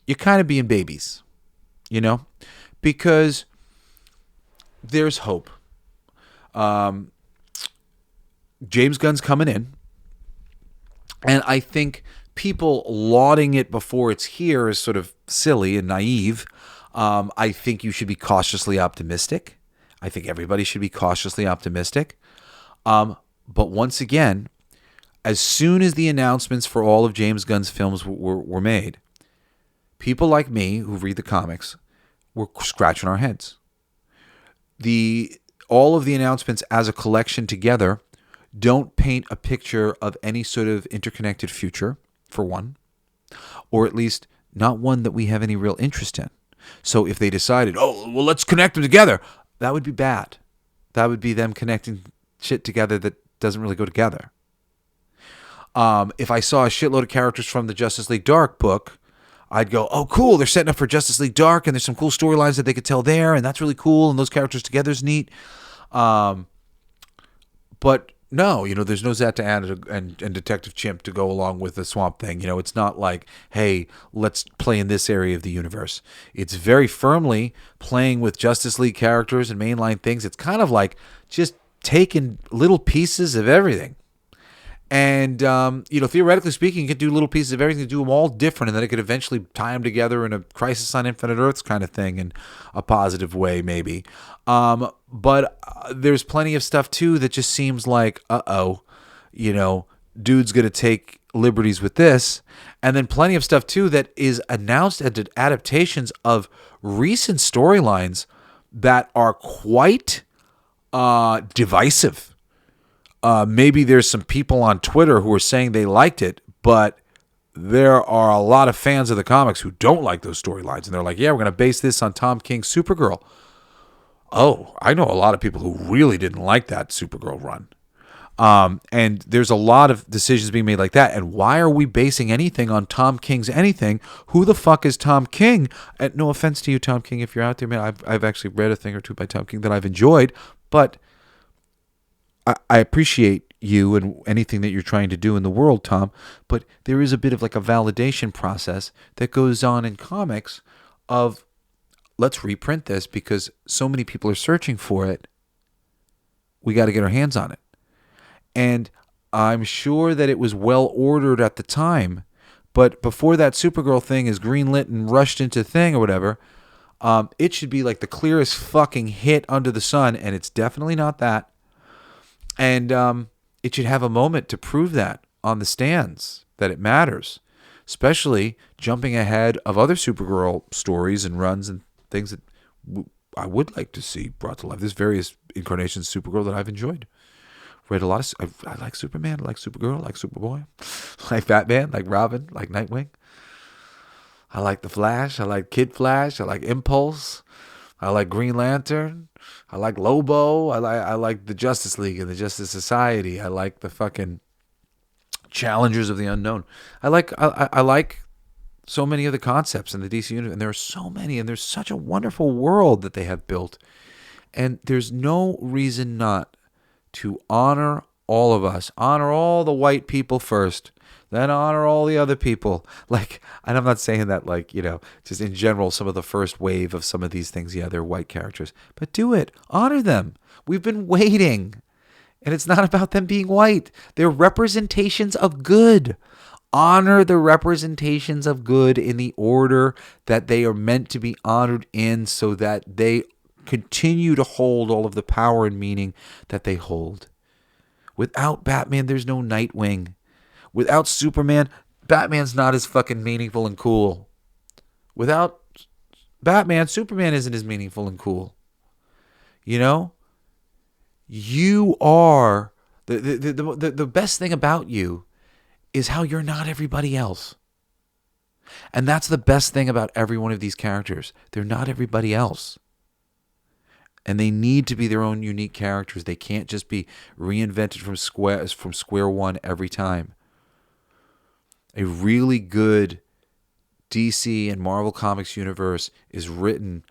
you're kind of being babies, because there's hope. James Gunn's coming in, and I think people lauding it before it's here is sort of silly and naive. I think you should be cautiously optimistic. I think everybody should be cautiously optimistic. But once again, as soon as the announcements for all of James Gunn's films were made, people like me who read the comics were scratching our heads. All of the announcements as a collection together don't paint a picture of any sort of interconnected future, for one, or at least not one that we have any real interest in. So if they decided, oh, well, let's connect them together, that would be bad. That would be them connecting shit together that doesn't really go together. If I saw a shitload of characters from the Justice League Dark book, I'd go, oh, cool, they're setting up for Justice League Dark, and there's some cool storylines that they could tell there, and that's really cool, and those characters together is neat. But No, there's no Zat to add and Detective Chimp to go along with the Swamp Thing. It's not like, hey, let's play in this area of the universe. It's very firmly playing with Justice League characters and mainline things. It's kind of like just taking little pieces of everything. And, theoretically speaking, you could do little pieces of everything, do them all different, and then it could eventually tie them together in a Crisis on Infinite Earths kind of thing in a positive way, maybe. But there's plenty of stuff, too, that just seems like, dude's going to take liberties with this. And then plenty of stuff, too, that is announced as adaptations of recent storylines that are quite divisive. Maybe there's some people on Twitter who are saying they liked it, but there are a lot of fans of the comics who don't like those storylines. And they're like, yeah, we're going to base this on Tom King's Supergirl. Oh, I know a lot of people who really didn't like that Supergirl run. And there's a lot of decisions being made like that. And why are we basing anything on Tom King's anything? Who the fuck is Tom King? And no offense to you, Tom King, if you're out there, man. I've actually read a thing or two by Tom King that I've enjoyed, but I appreciate you and anything that you're trying to do in the world, Tom, but there is a bit of like a validation process that goes on in comics of, let's reprint this because so many people are searching for it. We got to get our hands on it. And I'm sure that it was well ordered at the time, but before that Supergirl thing is greenlit and rushed into thing or whatever, it should be like the clearest fucking hit under the sun, and it's definitely not that. And it should have a moment to prove that on the stands, that it matters, especially jumping ahead of other Supergirl stories and runs and things that I would like to see brought to life. There's various incarnations of Supergirl that I've enjoyed. Read a lot of. I like Superman. I like Supergirl. I like Superboy. I like Batman. I like Robin. I like Nightwing. I like the Flash. I like Kid Flash. I like Impulse. I like Green Lantern. I like Lobo. I like the Justice League and the Justice Society. I like the fucking Challengers of the Unknown. I like so many of the concepts in the DC universe, and there are so many, and there's such a wonderful world that they have built, and there's no reason not to honor all of us, honor all the white people first, then honor all the other people. Like, and I'm not saying that like, just in general, some of the first wave of some of these things, yeah, they're white characters, but do it. Honor them. We've been waiting. And it's not about them being white. They're representations of good. Honor the representations of good in the order that they are meant to be honored in, so that they continue to hold all of the power and meaning that they hold. Without Batman, there's no Nightwing. Without Superman, Batman's not as fucking meaningful and cool. Without Batman, Superman isn't as meaningful and cool. You are the best thing about you is how you're not everybody else. And that's the best thing about every one of these characters. They're not everybody else. And they need to be their own unique characters. They can't just be reinvented from square one every time. A really good DC and Marvel Comics universe is written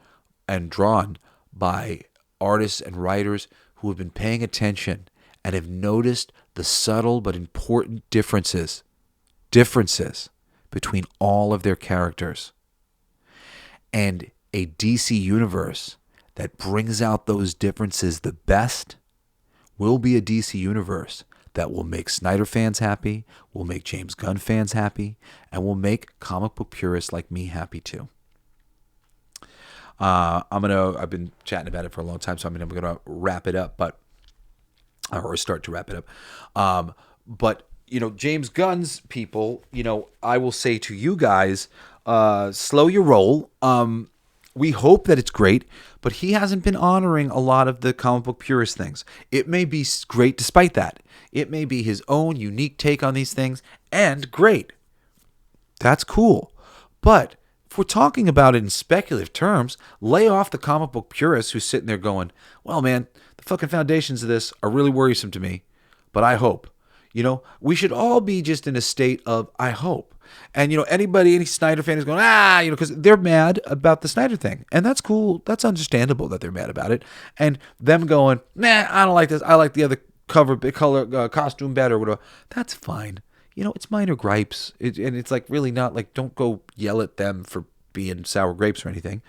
and drawn by artists and writers who have been paying attention and have noticed the subtle but important differences between all of their characters. And a DC universe that brings out those differences the best will be a DC universe that will make Snyder fans happy, will make James Gunn fans happy, and will make comic book purists like me happy too. I've been chatting about it for a long time, so I'm gonna wrap it up, or start to wrap it up. But James Gunn's people, I will say to you guys, slow your roll. We hope that it's great, but he hasn't been honoring a lot of the comic book purist things. It may be great despite that. It may be his own unique take on these things, and great. That's cool. But if we're talking about it in speculative terms, lay off the comic book purists who's sitting there going, well, man, the fucking foundations of this are really worrisome to me, but I hope. We should all be just in a state of I hope. And, any Snyder fan is going, because they're mad about the Snyder thing. And that's cool. That's understandable that they're mad about it. And them going, nah, I don't like this. I like the other costume better, whatever. That's fine. It's minor gripes, and it's like really not like, don't go yell at them for being sour grapes or anything.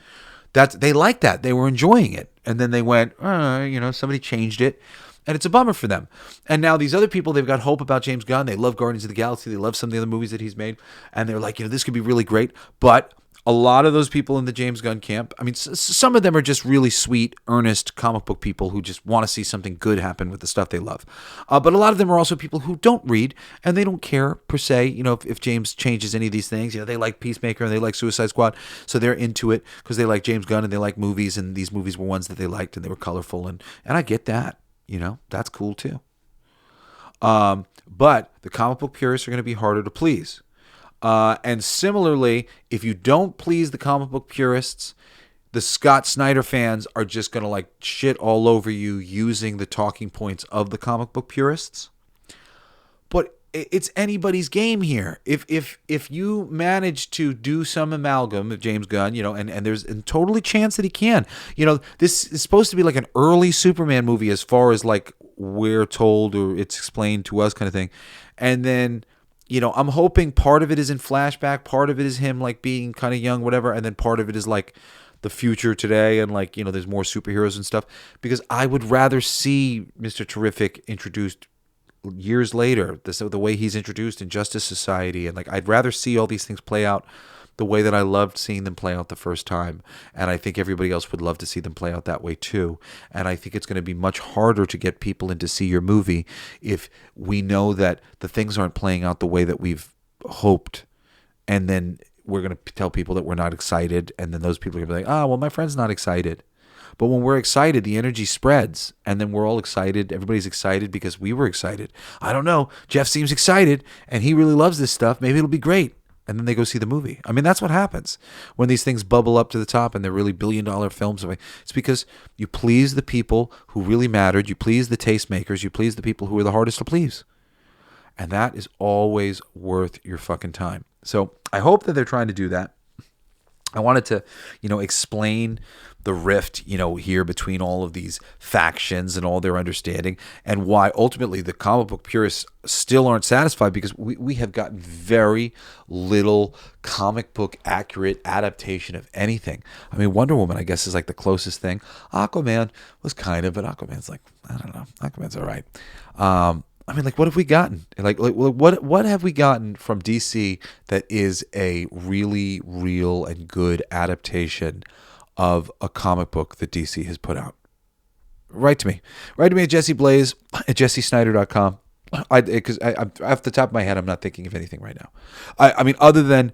They like that. They were enjoying it, and then they went, somebody changed it, and it's a bummer for them. And now these other people, they've got hope about James Gunn. They love Guardians of the Galaxy. They love some of the other movies that he's made, and they're like, this could be really great. But a lot of those people in the James Gunn camp, I mean, some of them are just really sweet, earnest comic book people who just want to see something good happen with the stuff they love. But a lot of them are also people who don't read, and they don't care, per se, if James changes any of these things. They like Peacemaker and they like Suicide Squad, so they're into it because they like James Gunn and they like movies, and these movies were ones that they liked and they were colorful, and I get that. That's cool too. But the comic book purists are going to be harder to please. And similarly, if you don't please the comic book purists, the Scott Snyder fans are just going to like shit all over you using the talking points of the comic book purists. But it's anybody's game here. If you manage to do some amalgam of James Gunn, and there's a totally chance that he can. This is supposed to be like an early Superman movie as far as like we're told or it's explained to us kind of thing. And then I'm hoping part of it is in flashback, part of it is him like being kind of young, whatever, and then part of it is like the future today, and like there's more superheroes and stuff. Because I would rather see Mr. Terrific introduced years later, the way he's introduced in Justice Society, and like I'd rather see all these things play out the way that I loved seeing them play out the first time. And I think everybody else would love to see them play out that way too. And I think it's going to be much harder to get people in to see your movie if we know that the things aren't playing out the way that we've hoped. And then we're going to tell people that we're not excited. And then those people are going to be like, well, my friend's not excited. But when we're excited, the energy spreads. And then we're all excited. Everybody's excited because we were excited. I don't know. Jeff seems excited and he really loves this stuff. Maybe it'll be great. And then they go see the movie. I mean, that's what happens when these things bubble up to the top and they're really billion-dollar films. It's because you please the people who really mattered. You please the tastemakers. You please the people who are the hardest to please. And that is always worth your fucking time. So I hope that they're trying to do that. I wanted to, explain the rift, here between all of these factions and all their understanding, and why ultimately the comic book purists still aren't satisfied, because we have gotten very little comic book accurate adaptation of anything. I mean, Wonder Woman, I guess, is like the closest thing. Aquaman was kind of, but Aquaman's like, I don't know. Aquaman's all right. I mean, like, what have we gotten? Like what have we gotten from DC that is a really real and good adaptation of a comic book that DC has put out? Write to me at Jesse Blaze at jessesnider.com. Because off the top of my head, I'm not thinking of anything right now. I mean, other than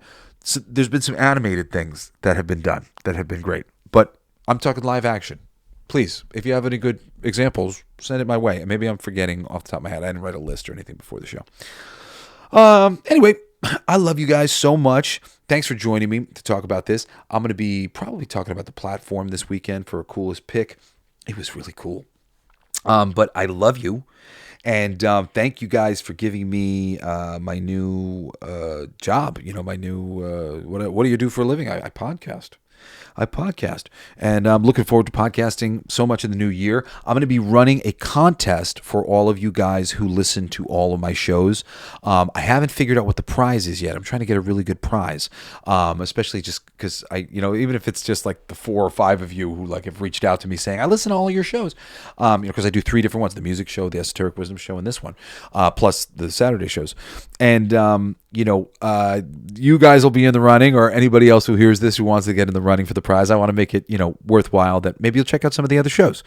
there's been some animated things that have been done that have been great, but I'm talking live action. Please, if you have any good examples, send it my way. Maybe I'm forgetting off the top of my head. I didn't write a list or anything before the show. Anyway, I love you guys so much. Thanks for joining me to talk about this. I'm going to be probably talking about the platform this weekend for a coolest pick. It was really cool. But I love you. And thank you guys for giving me my new job. My new, what do you do for a living? I podcast. And I'm looking forward to podcasting so much in the new year. I'm going to be running a contest for all of you guys who listen to all of my shows. I haven't figured out what the prize is yet. I'm trying to get a really good prize, especially just because even if it's just like the 4 or 5 of you who like have reached out to me saying, I listen to all of your shows, because I do 3 different ones, the music show, the esoteric wisdom show, and this one, plus the Saturday shows. And, you guys will be in the running, or anybody else who hears this who wants to get in the running for the prize. I want to make it, worthwhile, that maybe you'll check out some of the other shows.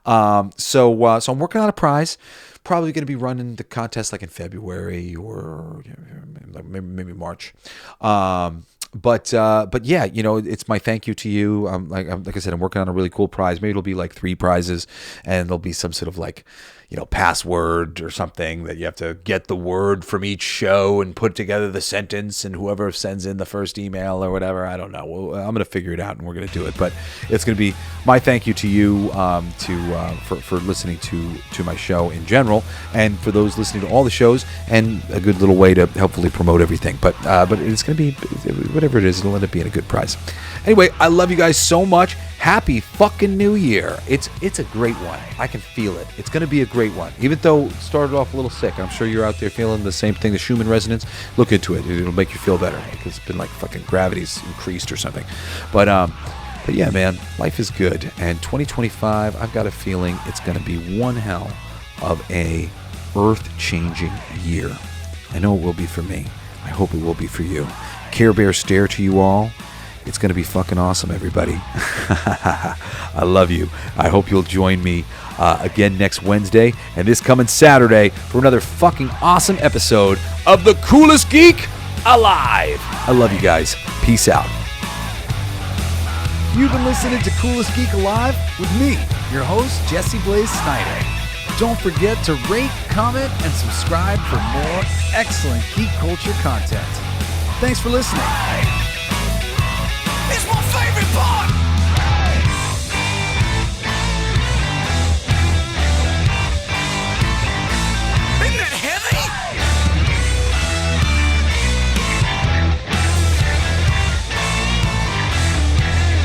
So I'm working on a prize. Probably going to be running the contest like in February or maybe March. But yeah, it's my thank you to you. Like I said, I'm working on a really cool prize. Maybe it'll be like 3 prizes, and there'll be some sort of like, password or something that you have to get the word from each show and put together the sentence, and whoever sends in the first email or whatever, I don't know. Well, I'm going to figure it out and we're going to do it. But it's going to be my thank you to you for listening to my show in general, and for those listening to all the shows, and a good little way to helpfully promote everything. But it's going to be, whatever it is, it'll end up being a good prize. Anyway, I love you guys so much. Happy fucking New Year. It's a great one. I can feel it. It's going to be a great one. Even though it started off a little sick. I'm sure you're out there feeling the same thing, the Schumann resonance. Look into it. It'll make you feel better. Because it's been like fucking gravity's increased or something. But yeah, man, life is good. And 2025, I've got a feeling it's going to be one hell of a earth-changing year. I know it will be for me. I hope it will be for you. Care Bear stare to you all. It's going to be fucking awesome, everybody. I love you. I hope you'll join me again next Wednesday and this coming Saturday for another fucking awesome episode of the Coolest Geek Alive. I love you guys. Peace out. You've been listening to Coolest Geek Alive with me, your host, Jesse Blaze Snyder. Don't forget to rate, comment, and subscribe for more excellent geek culture content. Thanks for listening. It's my favorite part! Isn't that heavy?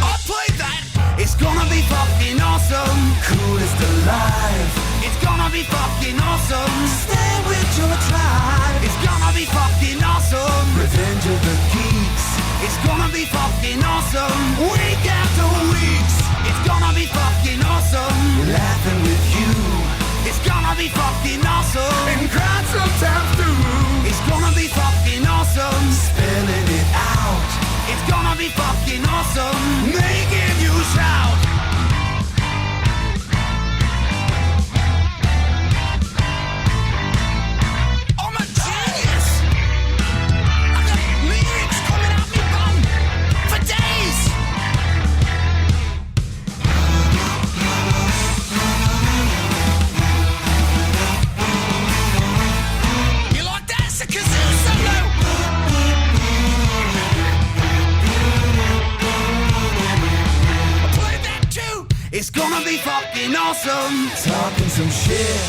I'll play that! It's gonna be fucking awesome! Coolest alive! It's gonna be fucking awesome! Stay with your tribe! It's gonna be fucking awesome! Revenge of the Geeks! It's gonna be fucking awesome. Week after weeks. It's gonna be fucking awesome. Laughing with you. It's gonna be fucking awesome. And crying sometimes too. It's gonna be fucking awesome. Spelling it out. It's gonna be fucking awesome. Making you shout. I'm a genius. I got lyrics coming out me bum for days. You like that? It's a kazoo solo. I played that too. It's gonna be fucking awesome. Talking some shit.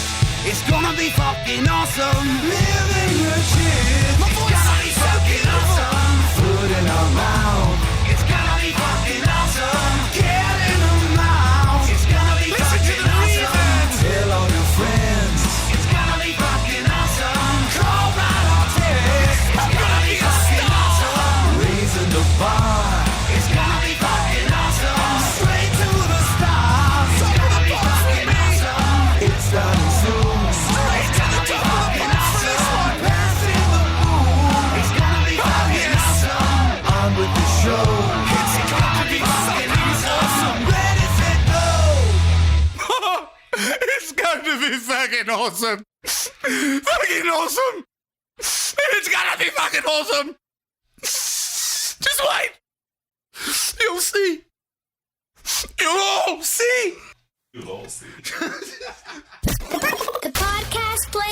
It's gonna be fucking awesome. Living your shit. My voice is fucking awesome. Food in our mouth. It's gonna be fucking awesome. Get in the mouth. It's gonna be fucking awesome. Tell all your friends. It's gonna be fucking awesome. Call right our text. It's gonna be fucking awesome. Raising the bar. It's gonna be fucking awesome. Straight to the stars. It's gonna be fucking awesome. It's starting soon. Straight to the top of the awesome. Passing the moon. It's gonna be fucking awesome. On with the show. It's gonna be fucking awesome. Ready, set, go. It's gonna be fucking awesome. Fucking awesome. It's gonna be fucking awesome. Just wait. You'll see. You'll all see. The podcast plays